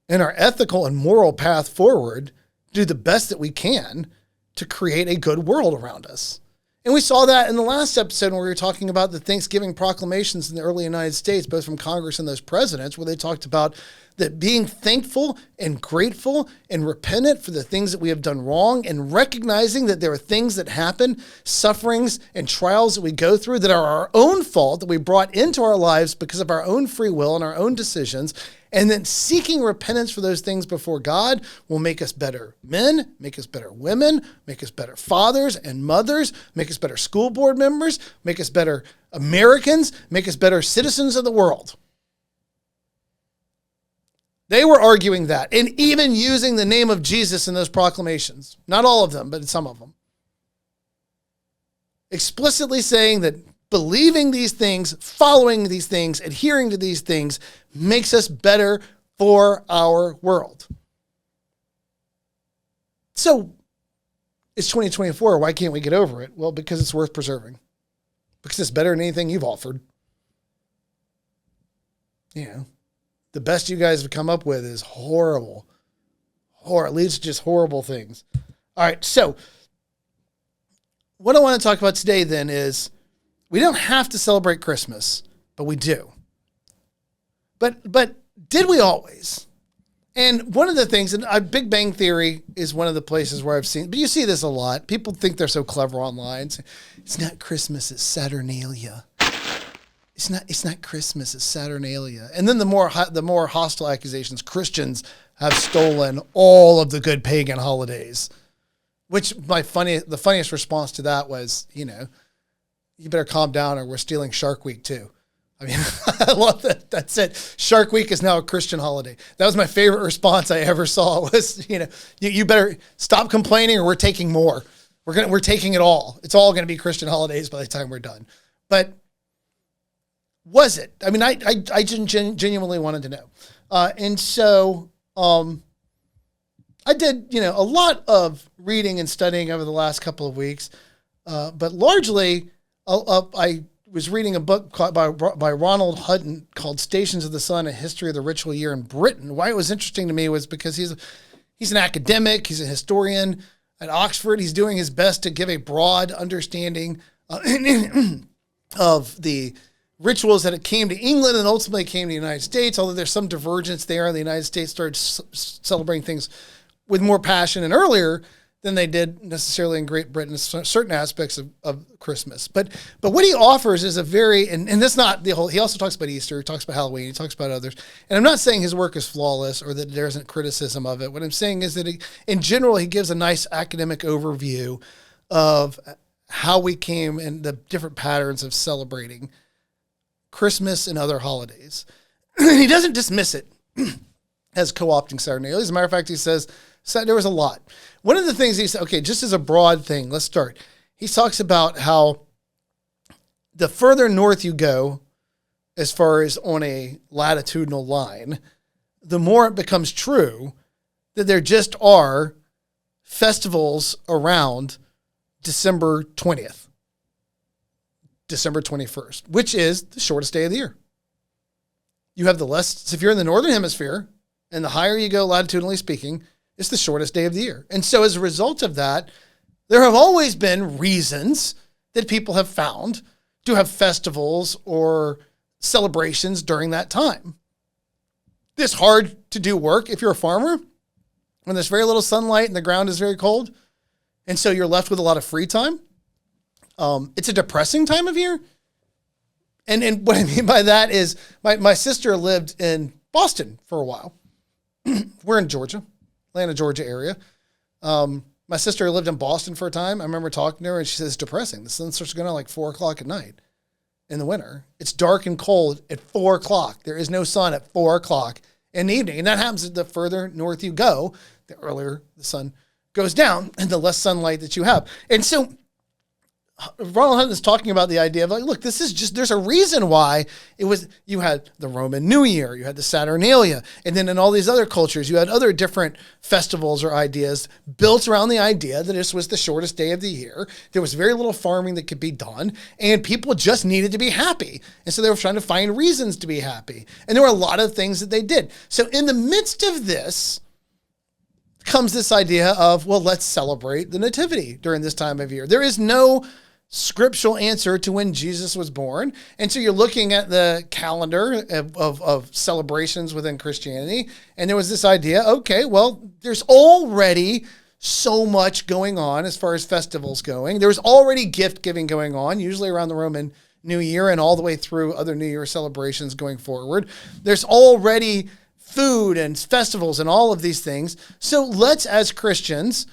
and our ethical and moral path forward, do the best that we can to create a good world around us. And we saw that in the last episode when we were talking about the Thanksgiving proclamations in the early United States, both from Congress and those presidents, where they talked about that being thankful and grateful and repentant for the things that we have done wrong and recognizing that there are things that happen, sufferings and trials that we go through that are our own fault, that we brought into our lives because of our own free will and our own decisions. And then seeking repentance for those things before God will make us better men, make us better women, make us better fathers and mothers, make us better school board members, make us better Americans, make us better citizens of the world. They were arguing that and even using the name of Jesus in those proclamations. Not all of them, but some of them. Explicitly saying that believing these things, following these things, adhering to these things makes us better for our world. So it's 2024. Why can't we get over it? Well, because it's worth preserving. Because it's better than anything you've offered. You know, the best you guys have come up with is horrible. Or at least just horrible things. All right, so what I want to talk about today then is we don't have to celebrate Christmas, but we do. But did we always? And one of the things, and Big Bang Theory is one of the places where I've seen, but you see this a lot. People think they're so clever online. It's not Christmas, it's Saturnalia. It's not Christmas, it's Saturnalia. And then the more hostile accusations, Christians have stolen all of the good pagan holidays. Which the funniest response to that was, you better calm down or we're stealing Shark Week too. I mean, I love that. That's it. Shark Week is now a Christian holiday. That was my favorite response I ever saw was, you better stop complaining or we're taking more. We're taking it all. It's all going to be Christian holidays by the time we're done. But was it? I mean, I genuinely wanted to know. And so I did, a lot of reading and studying over the last couple of weeks. But largely, I was reading a book by Ronald Hutton called Stations of the Sun, A History of the Ritual Year in Britain. Why it was interesting to me was because he's an academic, he's a historian at Oxford. He's doing his best to give a broad understanding of the rituals that it came to England and ultimately came to the United States, although there's some divergence there. And the United States started celebrating things with more passion and earlier than they did necessarily in Great Britain, certain aspects of Christmas. But what he offers is a very, and that's not the whole, he also talks about Easter, he talks about Halloween, he talks about others. And I'm not saying his work is flawless or that there isn't criticism of it. What I'm saying is that in general, he gives a nice academic overview of how we came and the different patterns of celebrating Christmas and other holidays. He doesn't dismiss it as co-opting Saturnalia. As a matter of fact, he says there was a lot. One of the things he said, okay, just as a broad thing, let's start. He talks about how the further north you go, as far as on a latitudinal line, the more it becomes true that there just are festivals around December 20th, December 21st, which is the shortest day of the year. You have so if you're in the northern hemisphere, and the higher you go latitudinally speaking, it's the shortest day of the year. And so as a result of that, there have always been reasons that people have found to have festivals or celebrations during that time. This hard to do work if you're a farmer, when there's very little sunlight and the ground is very cold, And so you're left with a lot of free time. It's a depressing time of year. And what I mean by that is my sister lived in Boston for a while. We're in Georgia, Atlanta, Georgia area. My sister lived in Boston for a time. I remember talking to her and she says it's depressing. The sun starts going on like 4 o'clock at night in the winter. It's dark and cold at 4 o'clock. There is no sun at 4 o'clock in the evening. And that happens the further north you go, the earlier the sun goes down and the less sunlight that you have. And so Ronald Hutton is talking about the idea of like, look, this is just, there's a reason why you had the Roman New Year, you had the Saturnalia, and then in all these other cultures, you had other different festivals or ideas built around the idea that this was the shortest day of the year. There was very little farming that could be done, and people just needed to be happy. And so they were trying to find reasons to be happy. And there were a lot of things that they did. So in the midst of this comes this idea of, well, let's celebrate the nativity during this time of year. There is no scriptural answer to when Jesus was born. And so you're looking at the calendar of celebrations within Christianity. And there was this idea, okay, well, there's already so much going on as far as festivals going. There's already gift giving going on, usually around the Roman New Year and all the way through other New Year celebrations going forward. There's already food and festivals and all of these things. So let's, as Christians,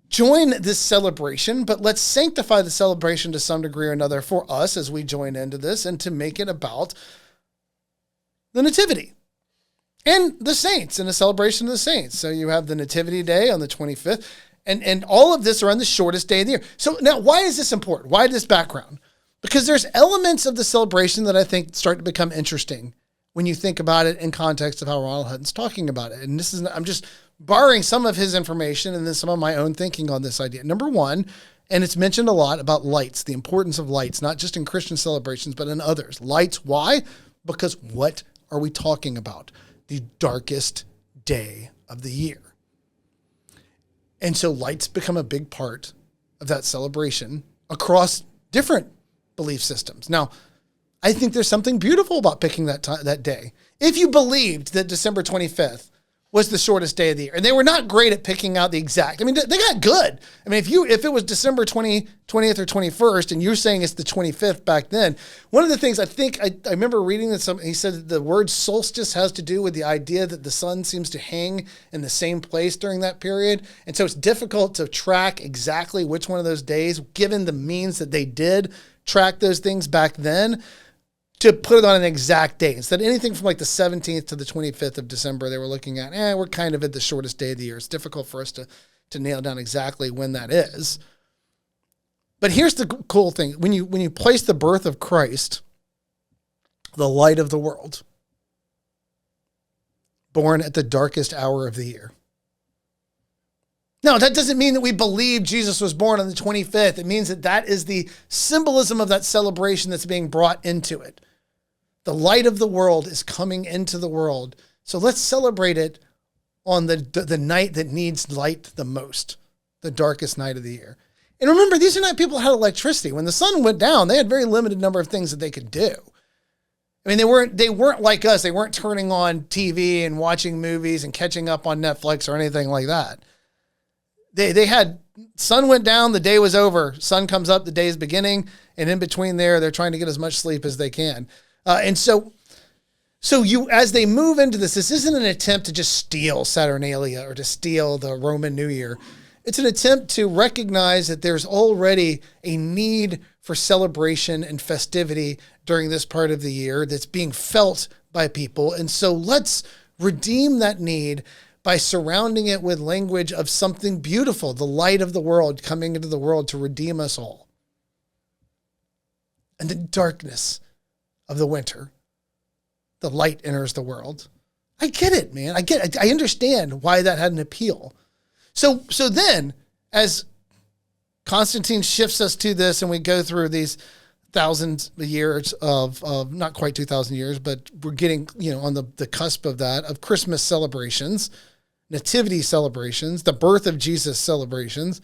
join this celebration, but let's sanctify the celebration to some degree or another for us as we join into this and to make it about the nativity and the saints and the celebration of the saints. So you have the nativity day on the 25th and all of this are on the shortest day of the year. So now why is this important? Why this background? Because there's elements of the celebration that I think start to become interesting when you think about it in context of how Ronald Hutton's talking about it. And this is, I'm just borrowing some of his information and then some of my own thinking on this idea. Number one, and it's mentioned a lot about lights, the importance of lights, not just in Christian celebrations, but in others. Lights, why? Because what are we talking about? The darkest day of the year. And so lights become a big part of that celebration across different belief systems. Now, I think there's something beautiful about picking that day. If you believed that December 25th was the shortest day of the year, and they were not great at picking out the exact, I mean, they got good. I mean, if it was December 20th or 21st, and you're saying it's the 25th back then, one of the things I think, I remember reading that he said that the word solstice has to do with the idea that the sun seems to hang in the same place during that period. And so it's difficult to track exactly which one of those days, given the means that they did track those things back then, to put it on an exact date. Instead, anything from like the 17th to the 25th of December, they were looking at, we're kind of at the shortest day of the year. It's difficult for us to nail down exactly when that is. But here's the cool thing. When you place the birth of Christ, the light of the world, born at the darkest hour of the year. Now, that doesn't mean that we believe Jesus was born on the 25th. It means that is the symbolism of that celebration that's being brought into it. The light of the world is coming into the world. So let's celebrate it on the night that needs light the most, the darkest night of the year. And remember, these are not people who had electricity. When the sun went down, they had a very limited number of things that they could do. I mean, they weren't like us. They weren't turning on TV and watching movies and catching up on Netflix or anything like that. They had, sun went down, the day was over. Sun comes up, the day is beginning. And in between there, they're trying to get as much sleep as they can. And so as they move into this isn't an attempt to just steal Saturnalia or to steal the Roman New Year. It's an attempt to recognize that there's already a need for celebration and festivity during this part of the year that's being felt by people. And so let's redeem that need by surrounding it with language of something beautiful, the light of the world coming into the world to redeem us all. And the darkness of the winter, the light enters the world. I get it, man. I get it. I understand why that had an appeal. So then, as Constantine shifts us to this and we go through these thousands of years of not quite 2,000 years, but we're getting, on the cusp of that, of Christmas celebrations, nativity celebrations, the birth of Jesus celebrations.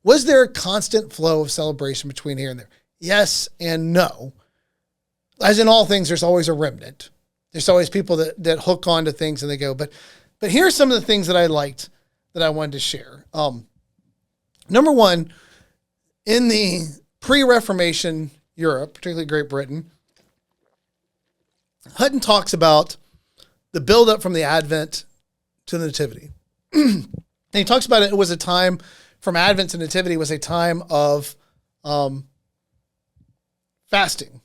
Was there a constant flow of celebration between here and there? Yes and no. As in all things, there's always a remnant. There's always people that hook onto things and they go, but here's some of the things that I liked that I wanted to share. Number one, in the pre-Reformation Europe, particularly Great Britain, Hutton talks about the buildup from the Advent to the Nativity. And he talks about it was a time from Advent to Nativity was a time of fasting.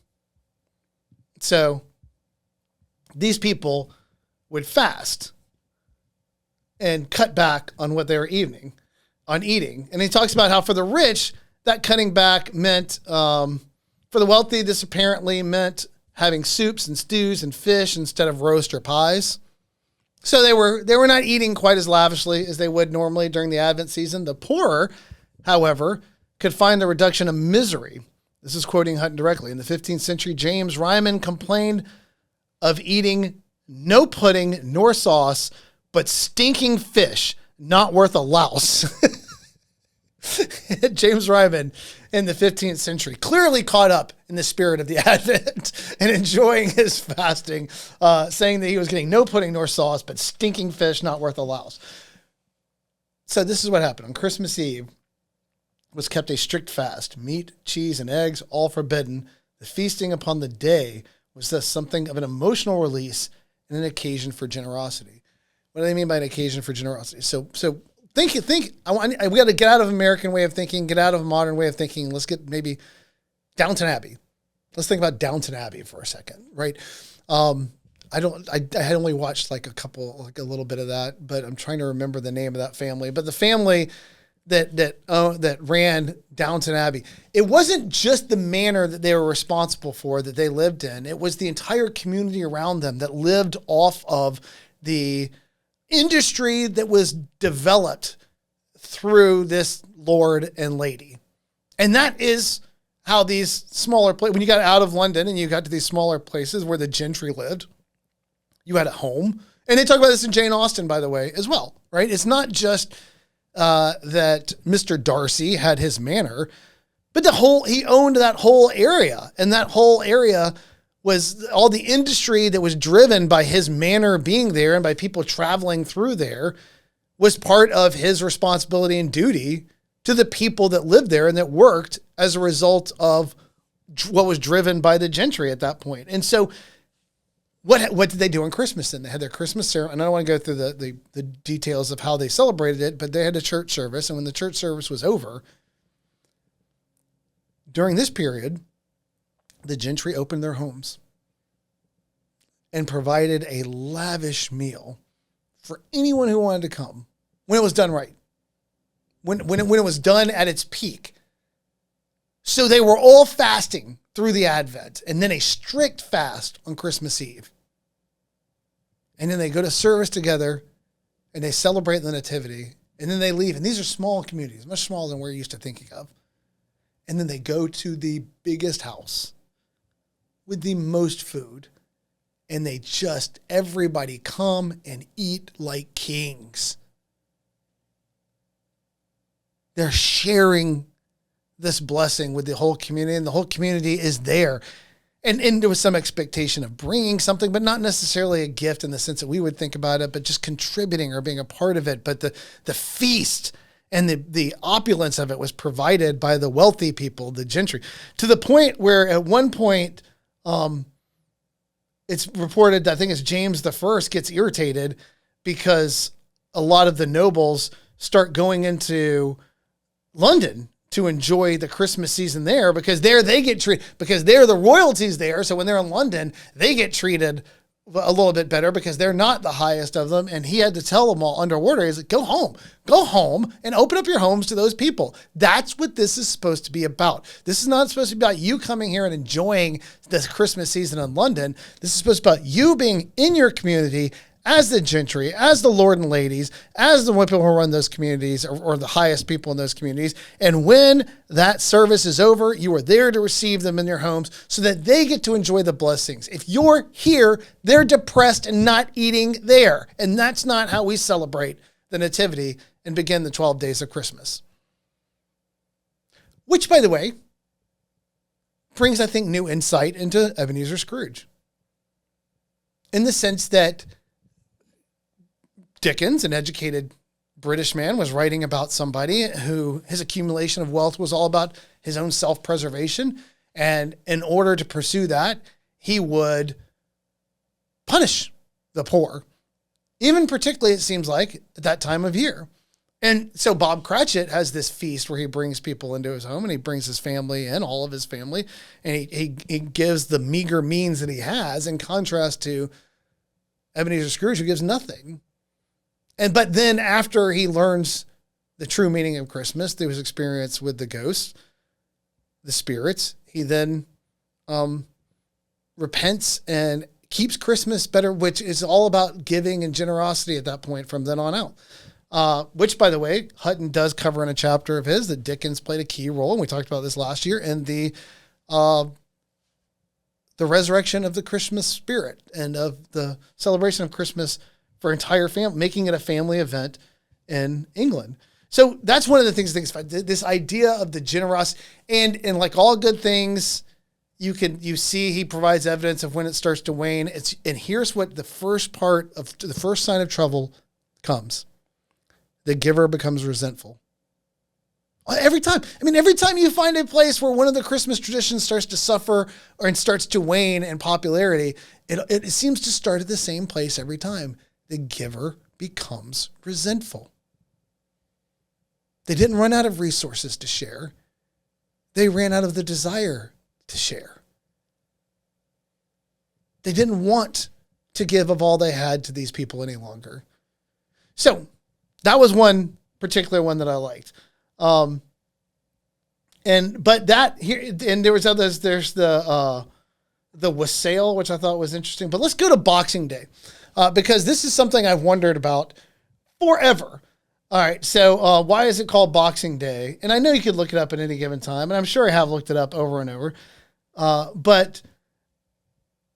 So these people would fast and cut back on what they were eating. And he talks about how for the rich, that cutting back meant, for the wealthy, this apparently meant having soups and stews and fish instead of roast or pies. So they were not eating quite as lavishly as they would normally during the Advent season. The poorer, however, could find the reduction of misery. This is quoting Hutton directly. In the 15th century, James Ryman complained of eating no pudding nor sauce, but stinking fish, not worth a louse. James Ryman in the 15th century, clearly caught up in the spirit of the Advent and enjoying his fasting, saying that he was getting no pudding nor sauce, but stinking fish, not worth a louse. So this is what happened. On Christmas Eve was kept a strict fast. Meat, cheese, and eggs, all forbidden. The feasting upon the day was thus something of an emotional release and an occasion for generosity. What do they mean by an occasion for generosity? So think. We got to get out of American way of thinking, get out of a modern way of thinking. Let's get maybe Downton Abbey. Let's think about Downton Abbey for a second, right? I had only watched like a little bit of that, but I'm trying to remember the name of that family. But the family that ran Downton Abbey, it wasn't just the manor that they were responsible for that they lived in. It was the entire community around them that lived off of the industry that was developed through this lord and lady. And that is how these smaller places, when you got out of London and you got to these smaller places where the gentry lived, you had a home. And they talk about this in Jane Austen, by the way, as well, right? It's not just that Mr. Darcy had his manor, but he owned that whole area. And that whole area was all the industry that was driven by his manor being there and by people traveling through there was part of his responsibility and duty to the people that lived there and that worked as a result of what was driven by the gentry at that point. And so what did they do on Christmas then? They had their Christmas ceremony. And I don't want to go through the details of how they celebrated it, but they had a church service. And when the church service was over, during this period, the gentry opened their homes and provided a lavish meal for anyone who wanted to come when it was done right, when it was done at its peak. So they were all fasting through the Advent and then a strict fast on Christmas Eve. And then they go to service together and they celebrate the Nativity and then they leave. And these are small communities, much smaller than we're used to thinking of. And then they go to the biggest house with the most food, and everybody come and eat like kings. They're sharing this blessing with the whole community, and the whole community is there. And there was some expectation of bringing something, but not necessarily a gift in the sense that we would think about it, but just contributing or being a part of it. But the feast and the opulence of it was provided by the wealthy people, the gentry, to the point where at one point, it's reported, I think it's James the First gets irritated because a lot of the nobles start going into London to enjoy the Christmas season there because there they get treated, because they're the royalties there. So when they're in London, they get treated a little bit better because they're not the highest of them. And he had to tell them all under order, he's like, go home and open up your homes to those people. That's what this is supposed to be about. This is not supposed to be about you coming here and enjoying this Christmas season in London. This is supposed to be about you being in your community as the gentry, as the lord and ladies, as the people who run those communities or the highest people in those communities. And when that service is over, you are there to receive them in their homes so that they get to enjoy the blessings. If you're here, they're depressed and not eating there. And that's not how we celebrate the Nativity and begin the 12 days of Christmas. Which, by the way, brings, I think, new insight into Ebenezer Scrooge. In the sense that Dickens, an educated British man was writing about somebody who his accumulation of wealth was all about his own self-preservation. And in order to pursue that, he would punish the poor, even particularly, it seems like, at that time of year. And so Bob Cratchit has this feast where he brings people into his home and he brings his family in, all of his family, and he gives the meager means that he has in contrast to Ebenezer Scrooge, who gives nothing. But then after he learns the true meaning of Christmas through his experience with the ghosts, the spirits, he then repents and keeps Christmas better, which is all about giving and generosity at that point from then on out. Which, by the way, Hutton does cover in a chapter of his that Dickens played a key role, and we talked about this last year, in the resurrection of the Christmas spirit and of the celebration of Christmas for entire family, making it a family event in England. So that's one of the things, this idea of the generosity, and like all good things, you see he provides evidence of when it starts to wane. And here's what the first sign of trouble comes. The giver becomes resentful. Every time you find a place where one of the Christmas traditions starts to suffer and starts to wane in popularity, it seems to start at the same place every time. The giver becomes resentful. They didn't run out of resources to share. They ran out of the desire to share. They didn't want to give of all they had to these people any longer. So that was one particular one that I liked. But there was others. There's the wassail, which I thought was interesting. But let's go to Boxing Day, because this is something I've wondered about forever. All right, so why is it called Boxing Day? And I know you could look it up at any given time, and I'm sure I have looked it up over and over. But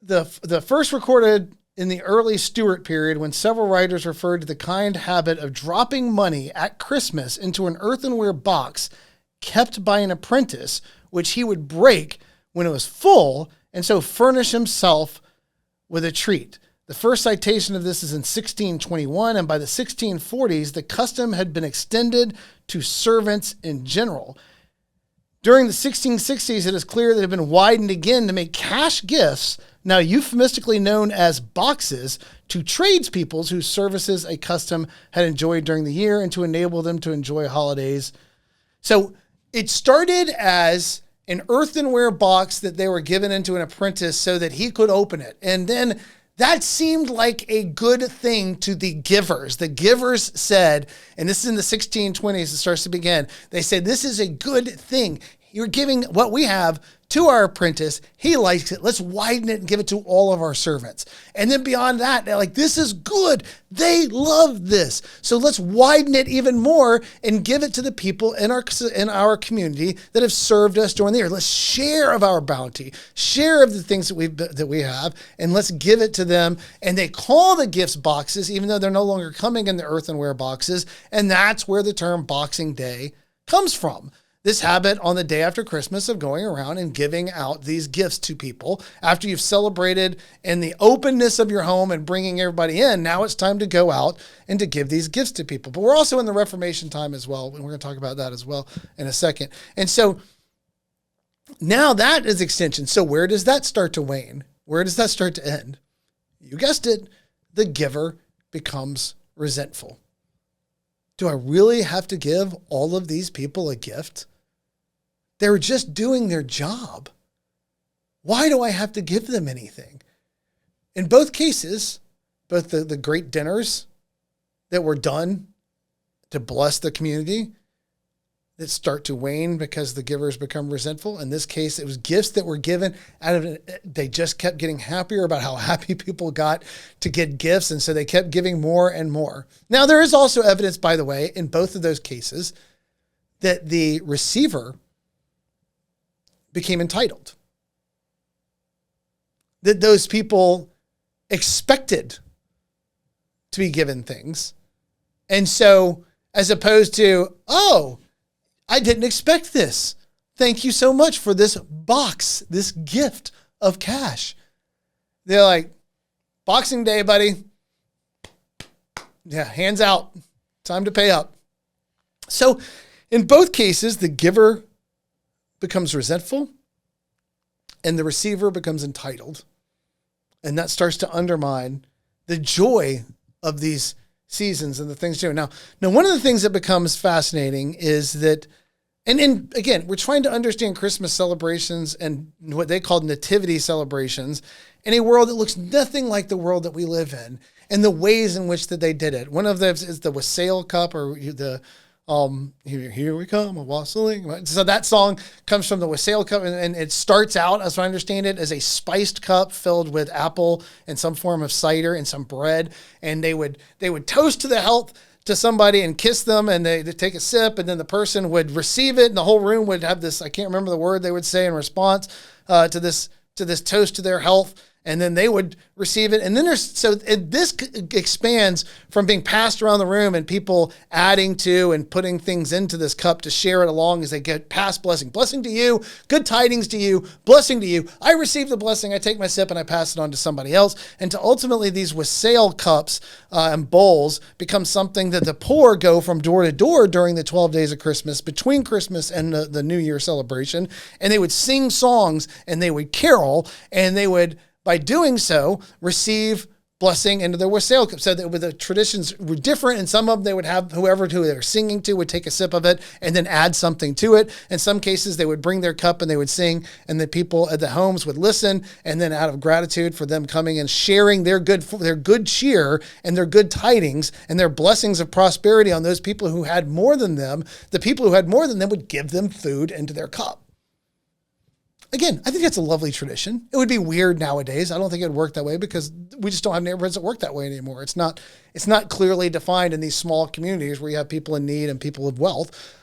the first recorded in the early Stuart period, when several writers referred to the kind habit of dropping money at Christmas into an earthenware box kept by an apprentice, which he would break when it was full, and so furnish himself with a treat. The first citation of this is in 1621, and by the 1640s, the custom had been extended to servants in general. During the 1660s, it is clear that it had been widened again to make cash gifts, now euphemistically known as boxes, to tradespeople whose services a custom had enjoyed during the year and to enable them to enjoy holidays. So it started as an earthenware box that they were given into an apprentice so that he could open it. And then that seemed like a good thing to the givers. The givers said, and this is in the 1620s, it starts to begin. They said, this is a good thing. You're giving what we have to our apprentice. He likes it. Let's widen it and give it to all of our servants. And then beyond that, they're like, this is good. They love this. So let's widen it even more and give it to the people in our community that have served us during the year. Let's share of our bounty, share of the things that we have, and let's give it to them. And they call the gifts boxes, even though they're no longer coming in the earthenware boxes. And that's where the term Boxing Day comes from. This habit on the day after Christmas of going around and giving out these gifts to people after you've celebrated in the openness of your home and bringing everybody in. Now it's time to go out and to give these gifts to people. But we're also in the Reformation time as well, and we're going to talk about that as well in a second. And so now that is extension. So where does that start to wane? Where does that start to end? You guessed it. The giver becomes resentful. Do I really have to give all of these people a gift? They were just doing their job. Why do I have to give them anything? In both cases, both the great dinners that were done to bless the community that start to wane because the givers become resentful. In this case, it was gifts that were given they just kept getting happier about how happy people got to get gifts. And so they kept giving more and more. Now, there is also evidence, by the way, in both of those cases that the receiver became entitled. That those people expected to be given things. And so, as opposed to, oh, I didn't expect this. Thank you so much for this box, this gift of cash. They're like, Boxing Day, buddy. Yeah, hands out. Time to pay up. So in both cases, the giver becomes resentful and the receiver becomes entitled. And that starts to undermine the joy of these seasons and the things to do. Now, one of the things that becomes fascinating is that, and again, we're trying to understand Christmas celebrations and what they call nativity celebrations in a world that looks nothing like the world that we live in and the ways in which that they did it. One of them is the wassail cup, or the here we come, a wassailing. So that song comes from the wassail cup, and it starts out, as I understand it, as a spiced cup filled with apple and some form of cider and some bread. And they would toast to the health to somebody and kiss them, and they'd take a sip, and then the person would receive it, and the whole room would have this, I can't remember the word they would say in response to this toast to their health. And then they would receive it. And then this expands from being passed around the room and people adding to and putting things into this cup to share it along as they get past blessing. Blessing to you, good tidings to you, blessing to you. I receive the blessing, I take my sip and I pass it on to somebody else. And to ultimately these wassail cups and bowls become something that the poor go from door to door during the 12 days of Christmas, between Christmas and the New Year celebration. And they would sing songs and they would carol, and they would, by doing so, receive blessing into their wassail cup. So that the traditions were different, and some of them they would have who they were singing to would take a sip of it and then add something to it. In some cases, they would bring their cup and they would sing, and the people at the homes would listen, and then out of gratitude for them coming and sharing their good cheer and their good tidings and their blessings of prosperity on those people who had more than them, the people who had more than them would give them food into their cup. Again, I think that's a lovely tradition. It would be weird nowadays. I don't think it would work that way because we just don't have neighborhoods that work that way anymore. It's not clearly defined in these small communities where you have people in need and people with wealth,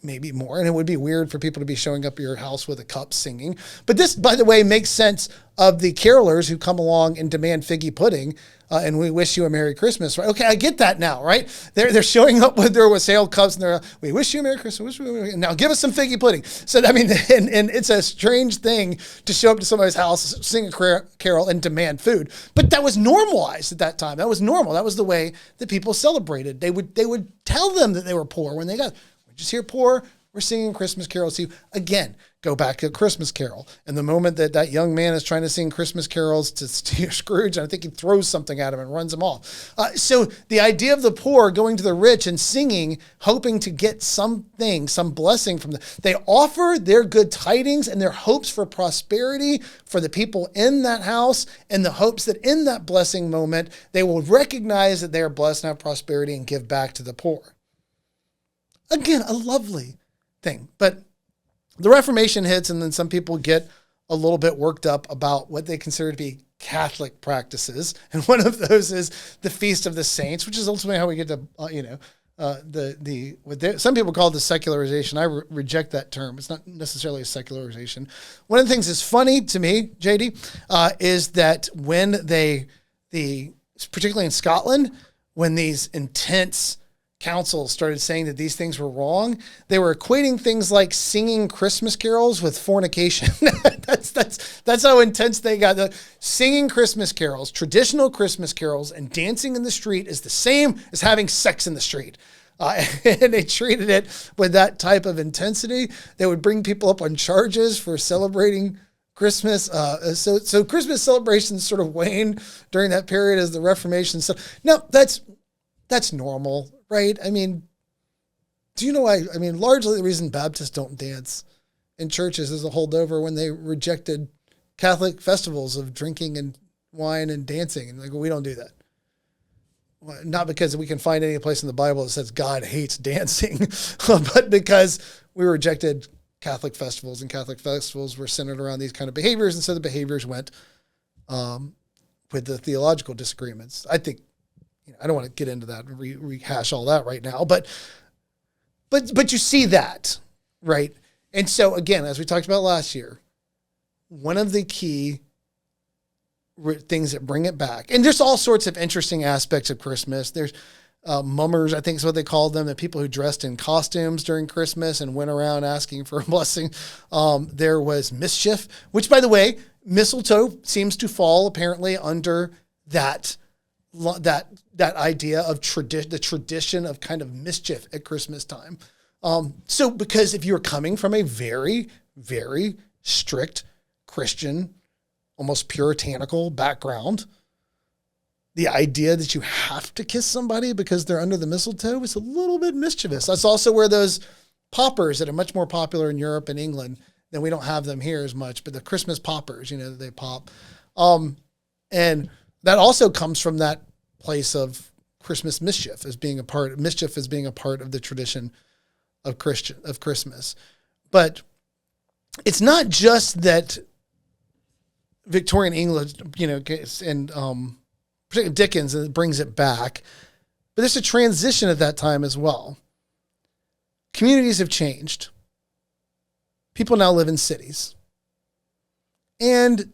maybe more. And it would be weird for people to be showing up at your house with a cup singing. But this, by the way, makes sense of the carolers who come along and demand figgy pudding and we wish you a Merry Christmas, right? Okay, I get that now, right? They're showing up with their wassail cups and we wish you a Merry Christmas. Now give us some figgy pudding. So, I mean, and it's a strange thing to show up to somebody's house, sing a carol, and demand food. But that was normalized at that time. That was normal. That was the way that people celebrated. They would tell them that they were poor when they got, we're just here poor. We're singing Christmas carols to you. Again, go back to a Christmas Carol. And the moment that young man is trying to sing Christmas carols to Scrooge, and I think he throws something at him and runs him off. So the idea of the poor going to the rich and singing, hoping to get something, some blessing from them. They offer their good tidings and their hopes for prosperity for the people in that house, and the hopes that in that blessing moment, they will recognize that they are blessed and have prosperity and give back to the poor. Again, a lovely thing. But the Reformation hits, and then some people get a little bit worked up about what they consider to be Catholic practices. And one of those is the Feast of the Saints, which is ultimately how we get to, some people call it the secularization. I reject that term. It's not necessarily a secularization. One of the things that's funny to me, JD, is that when particularly in Scotland, when these intense councils started saying that these things were wrong, they were equating things like singing Christmas carols with fornication. That's how intense they got. Singing Christmas carols, traditional Christmas carols, and dancing in the street is the same as having sex in the street. And they treated it with that type of intensity. They would bring people up on charges for celebrating Christmas. So Christmas celebrations sort of waned during that period as the Reformation. So no, that's normal, right? I mean, do you know why? I mean, largely the reason Baptists don't dance in churches is a holdover when they rejected Catholic festivals of drinking and wine and dancing. And we don't do that. Well, not because we can find any place in the Bible that says God hates dancing, but because we rejected Catholic festivals, and Catholic festivals were centered around these kind of behaviors. And so the behaviors went with the theological disagreements. I think, I don't want to get into that and rehash all that right now, but you see that, right? And so again, as we talked about last year, one of the key things that bring it back, and there's all sorts of interesting aspects of Christmas. There's mummers, I think is what they called them, the people who dressed in costumes during Christmas and went around asking for a blessing. There was mischief, which, by the way, mistletoe seems to fall apparently under that that idea of the tradition of kind of mischief at Christmas time. So because if you're coming from a very, very strict Christian, almost puritanical background, the idea that you have to kiss somebody because they're under the mistletoe is a little bit mischievous. That's also where those poppers that are much more popular in Europe and England, then we don't have them here as much, but the Christmas poppers, they pop. And that also comes from that place of Christmas mischief as being a part of the tradition of Christmas. But it's not just that Victorian English, and particularly Dickens, and it brings it back, but there's a transition at that time as well. Communities have changed. People now live in cities. And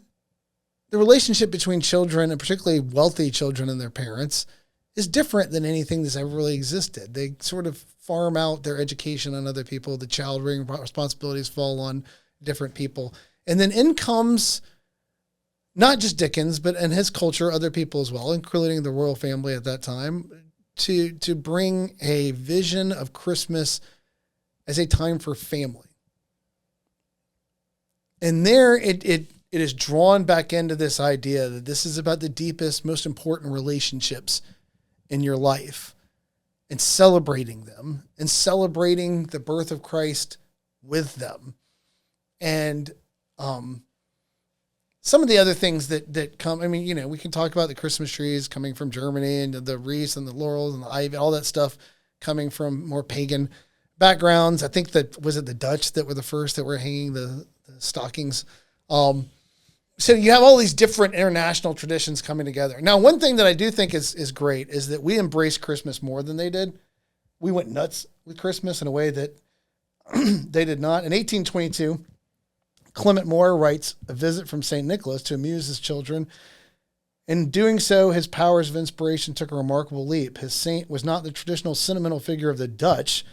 the relationship between children, and particularly wealthy children and their parents, is different than anything that's ever really existed. They sort of farm out their education on other people. The child rearing responsibilities fall on different people. And then in comes not just Dickens, but in his culture, other people as well, including the royal family at that time, to bring a vision of Christmas as a time for family. And there it is drawn back into this idea that this is about the deepest, most important relationships in your life, and celebrating them, and celebrating the birth of Christ with them. And some of the other things that come, we can talk about the Christmas trees coming from Germany, and the wreaths and the laurels and the ivy, all that stuff coming from more pagan backgrounds. I think was it the Dutch that were the first that were hanging the stockings. So you have all these different international traditions coming together. Now, one thing that I do think is great is that we embrace Christmas more than they did. We went nuts with Christmas in a way that they did not. In 1822, Clement Moore writes a visit from St. Nicholas to amuse his children. In doing so, his powers of inspiration took a remarkable leap. His saint was not the traditional sentimental figure of the Dutch,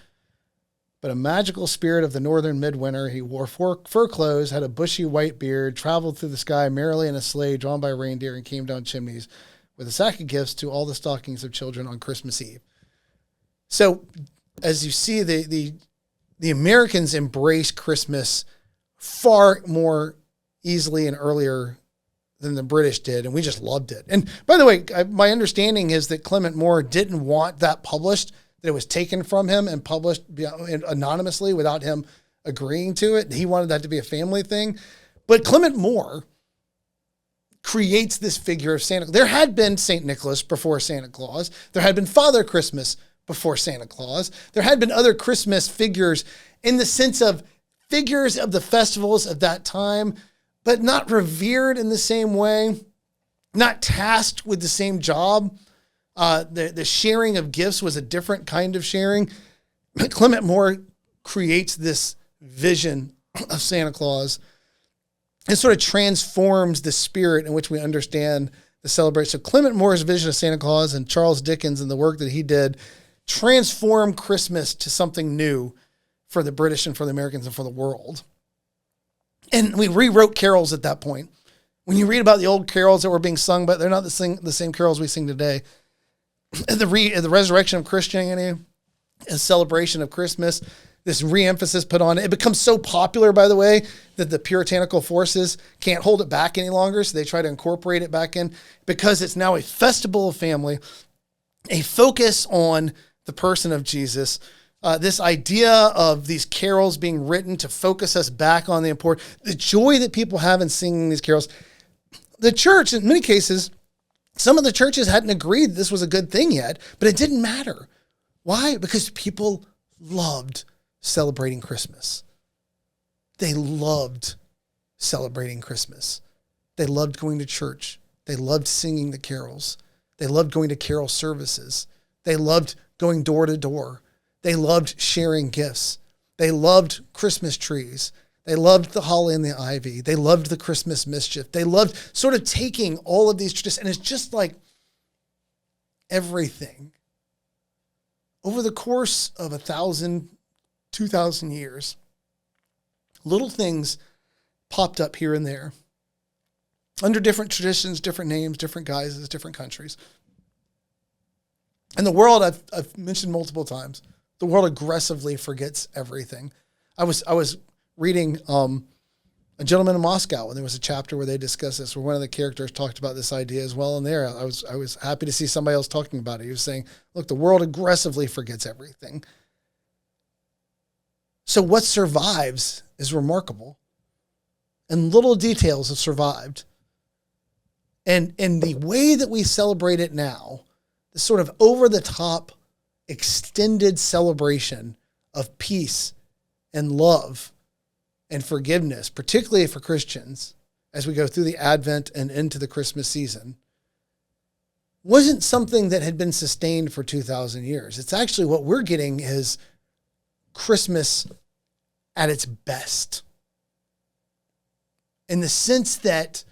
but a magical spirit of the northern midwinter. He wore fur clothes, had a bushy white beard, traveled through the sky merrily in a sleigh drawn by reindeer, and came down chimneys with a sack of gifts to all the stockings of children on Christmas Eve. So, as you see, the Americans embrace Christmas far more easily and earlier than the British did, and we just loved it. And by the way, my understanding is that Clement Moore didn't want that published, that it was taken from him and published anonymously without him agreeing to it. He wanted that to be a family thing. But Clement Moore creates this figure of Santa. There had been St. Nicholas before Santa Claus. There had been Father Christmas before Santa Claus. There had been other Christmas figures in the sense of figures of the festivals of that time, but not revered in the same way, not tasked with the same job. The sharing of gifts was a different kind of sharing. Clement Moore creates this vision of Santa Claus and sort of transforms the spirit in which we understand the celebration. So Clement Moore's vision of Santa Claus and Charles Dickens and the work that he did transformed Christmas to something new for the British and for the Americans and for the world. And we rewrote carols at that point. When you read about the old carols that were being sung, but they're not the same carols we sing today. The resurrection of Christianity, a celebration of Christmas, this re-emphasis put on it. It becomes so popular, by the way, that the puritanical forces can't hold it back any longer. So they try to incorporate it back in because it's now a festival of family, a focus on the person of Jesus. This idea of these carols being written to focus us back on the joy that people have in singing these carols. The church, in many cases, some of the churches hadn't agreed this was a good thing yet, but it didn't matter. Why? Because people loved celebrating Christmas. They loved celebrating Christmas. They loved going to church. They loved singing the carols. They loved going to carol services. They loved going door to door. They loved sharing gifts. They loved Christmas trees. They loved the holly and the ivy. They loved the Christmas mischief. They loved sort of taking all of these traditions, and it's just like everything. Over the course of 1,000, 2,000 years, little things popped up here and there under different traditions, different names, different guises, different countries. And the world, I've mentioned multiple times, the world aggressively forgets everything. I was reading A Gentleman in Moscow, and there was a chapter where they discussed this, where one of the characters talked about this idea as well. And there, I was happy to see somebody else talking about it. He was saying, look, the world aggressively forgets everything. So what survives is remarkable. And little details have survived. And the way that we celebrate it now, the sort of over-the-top, extended celebration of peace and love and forgiveness, particularly for Christians, as we go through the Advent and into the Christmas season, wasn't something that had been sustained for 2,000 years. It's actually what we're getting is Christmas at its best. In the sense that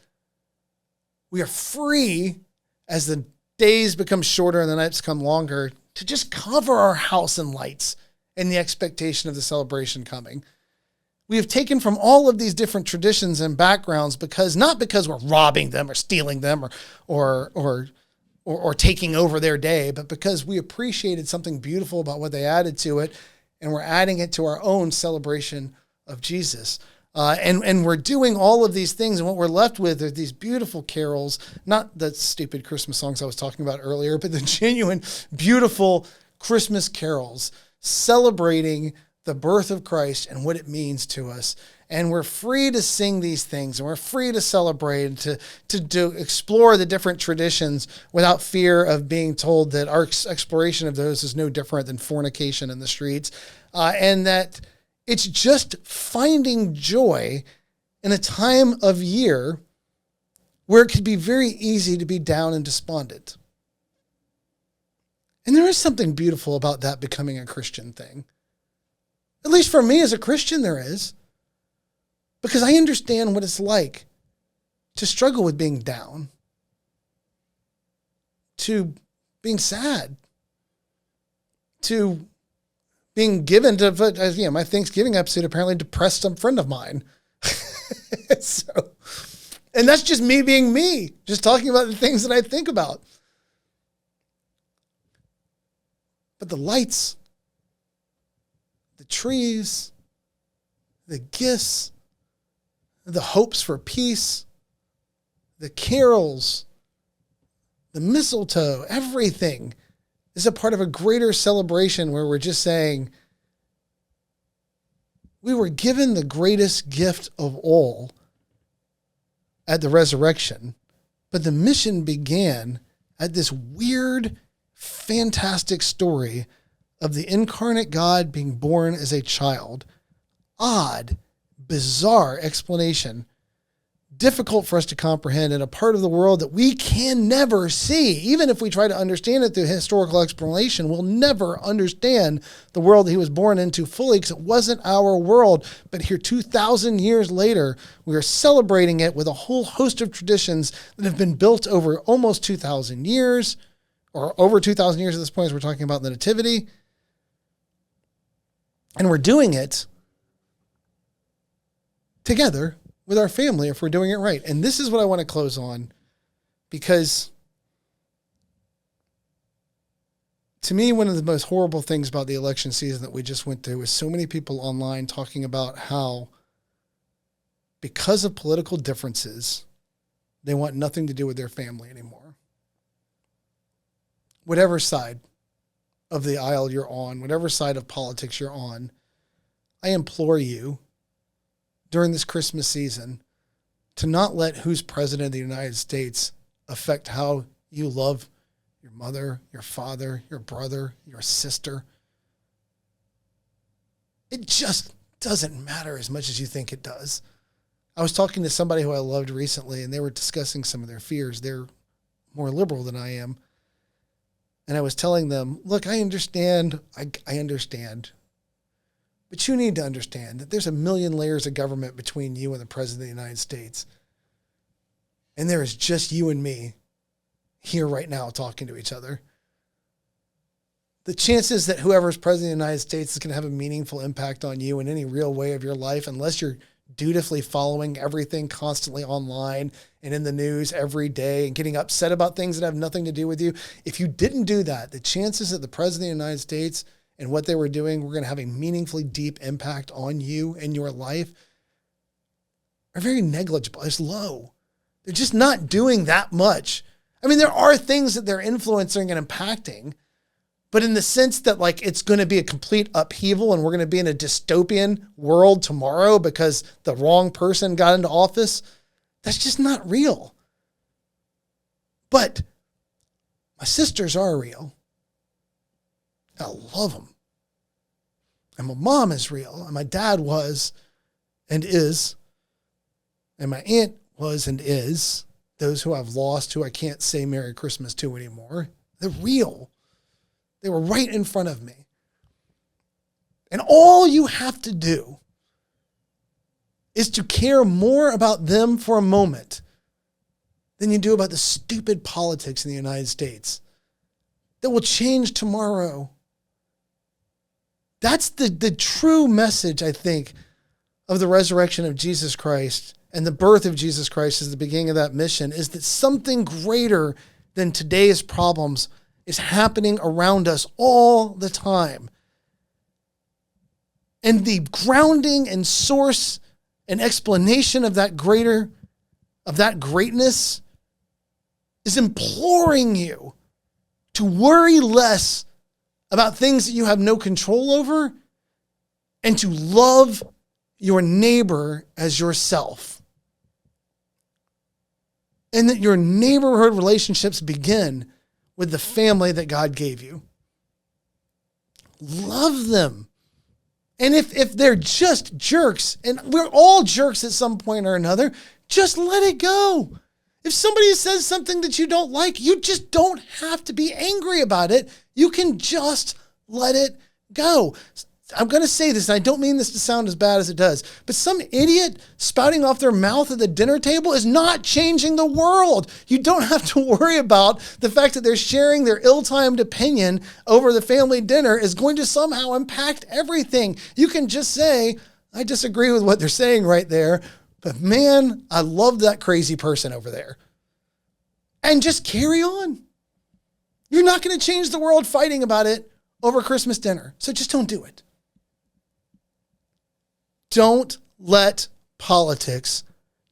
we are free, as the days become shorter and the nights become longer, to just cover our house in lights in the expectation of the celebration coming. We have taken from all of these different traditions and backgrounds not because we're robbing them or stealing them or taking over their day, but because we appreciated something beautiful about what they added to it, and we're adding it to our own celebration of Jesus. And we're doing all of these things, and what we're left with are these beautiful carols, not the stupid Christmas songs I was talking about earlier, but the genuine, beautiful Christmas carols celebrating the birth of Christ and what it means to us. And we're free to sing these things, and we're free to celebrate and to explore the different traditions without fear of being told that our exploration of those is no different than fornication in the streets, and that it's just finding joy in a time of year where it could be very easy to be down and despondent. And there is something beautiful about that becoming a Christian thing. At least for me as a Christian, there is. Because I understand what it's like to struggle with being down, to being sad, to being given to, my Thanksgiving episode apparently depressed some friend of mine. And that's just me being me, just talking about the things that I think about. But the lights, the trees, the gifts, the hopes for peace, the carols, the mistletoe, everything is a part of a greater celebration where we're just saying, we were given the greatest gift of all at the resurrection, but the mission began at this weird, fantastic story of the incarnate God being born as a child. Odd, bizarre explanation, difficult for us to comprehend in a part of the world that we can never see. Even if we try to understand it through historical explanation, we'll never understand the world that he was born into fully because it wasn't our world. But here 2,000 years later, we are celebrating it with a whole host of traditions that have been built over almost 2,000 years, or over 2,000 years at this point, as we're talking about the Nativity. And we're doing it together with our family if we're doing it right. And this is what I want to close on, because to me, one of the most horrible things about the election season that we just went through is so many people online talking about how, because of political differences, they want nothing to do with their family anymore. Whatever side of the aisle you're on, whatever side of politics you're on, I implore you during this Christmas season to not let who's president of the United States affect how you love your mother, your father, your brother, your sister. It just doesn't matter as much as you think it does. I was talking to somebody who I loved recently, and they were discussing some of their fears. They're more liberal than I am. And I was telling them, look, I understand. I understand. But you need to understand that there's a million layers of government between you and the President of the United States. And there is just you and me here right now talking to each other. The chances that whoever's President of the United States is going to have a meaningful impact on you in any real way of your life, unless you're dutifully following everything constantly online and in the news every day and getting upset about things that have nothing to do with you. If you didn't do that, the chances that the President of the United States and what they were doing were going to have a meaningfully deep impact on you and your life are very negligible. It's low. They're just not doing that much. I mean, there are things that they're influencing and impacting, but in the sense that like it's going to be a complete upheaval and we're going to be in a dystopian world tomorrow because the wrong person got into office, that's just not real. But my sisters are real. I love them. And my mom is real. And my dad was and is. And my aunt was and is. Those who I've lost, who I can't say Merry Christmas to anymore. They're real. They were right in front of me. And all you have to do is to care more about them for a moment than you do about the stupid politics in the United States that will change tomorrow. That's the true message, I think, of the resurrection of Jesus Christ and the birth of Jesus Christ as the beginning of that mission, is that something greater than today's problems is happening around us all the time. And the grounding and source and explanation of that greatness is imploring you to worry less about things that you have no control over and to love your neighbor as yourself. And that your neighborhood relationships begin with the family that God gave you. Love them. And if they're just jerks, and we're all jerks at some point or another, just let it go. If somebody says something that you don't like, you just don't have to be angry about it. You can just let it go. I'm going to say this, and I don't mean this to sound as bad as it does, but some idiot spouting off their mouth at the dinner table is not changing the world. You don't have to worry about the fact that they're sharing their ill-timed opinion over the family dinner is going to somehow impact everything. You can just say, I disagree with what they're saying right there, but man, I love that crazy person over there. And just carry on. You're not going to change the world fighting about it over Christmas dinner, so just don't do it. Don't let politics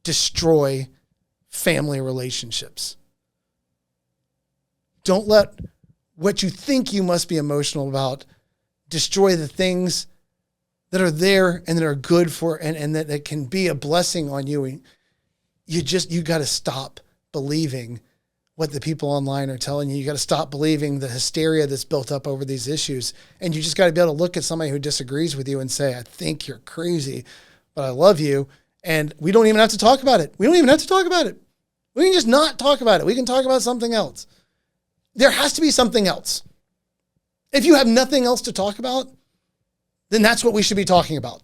destroy family relationships. Don't let what you think you must be emotional about destroy the things that are there and that are good for and that can be a blessing on you. You got to stop believing what the people online are telling you. You got to stop believing the hysteria that's built up over these issues. And you just got to be able to look at somebody who disagrees with you and say, I think you're crazy, but I love you. And we don't even have to talk about it. We don't even have to talk about it. We can just not talk about it. We can talk about something else. There has to be something else. If you have nothing else to talk about, then that's what we should be talking about.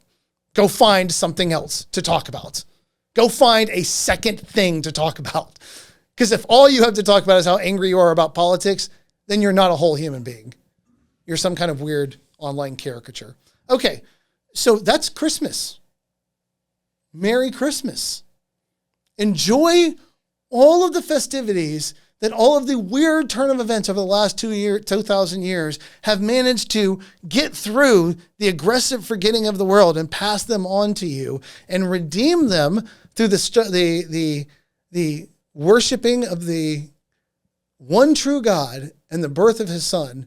Go find something else to talk about. Go find a second thing to talk about. Because if all you have to talk about is how angry you are about politics, then you're not a whole human being. You're some kind of weird online caricature. Okay, so that's Christmas. Merry Christmas. Enjoy all of the festivities that all of the weird turn of events over the last 2,000 years have managed to get through the aggressive forgetting of the world and pass them on to you and redeem them through the worshiping of the one true God and the birth of his son,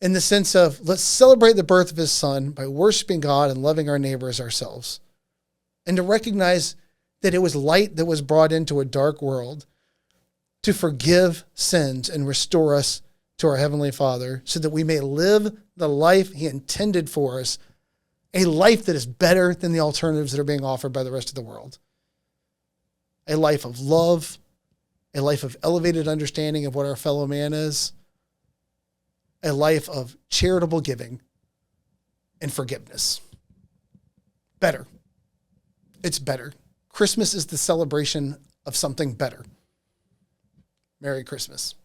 in the sense of let's celebrate the birth of his son by worshiping God and loving our neighbor as ourselves. And to recognize that it was light that was brought into a dark world to forgive sins and restore us to our Heavenly Father so that we may live the life he intended for us, a life that is better than the alternatives that are being offered by the rest of the world. A life of love, a life of elevated understanding of what our fellow man is, a life of charitable giving and forgiveness. Better. It's better. Christmas is the celebration of something better. Merry Christmas.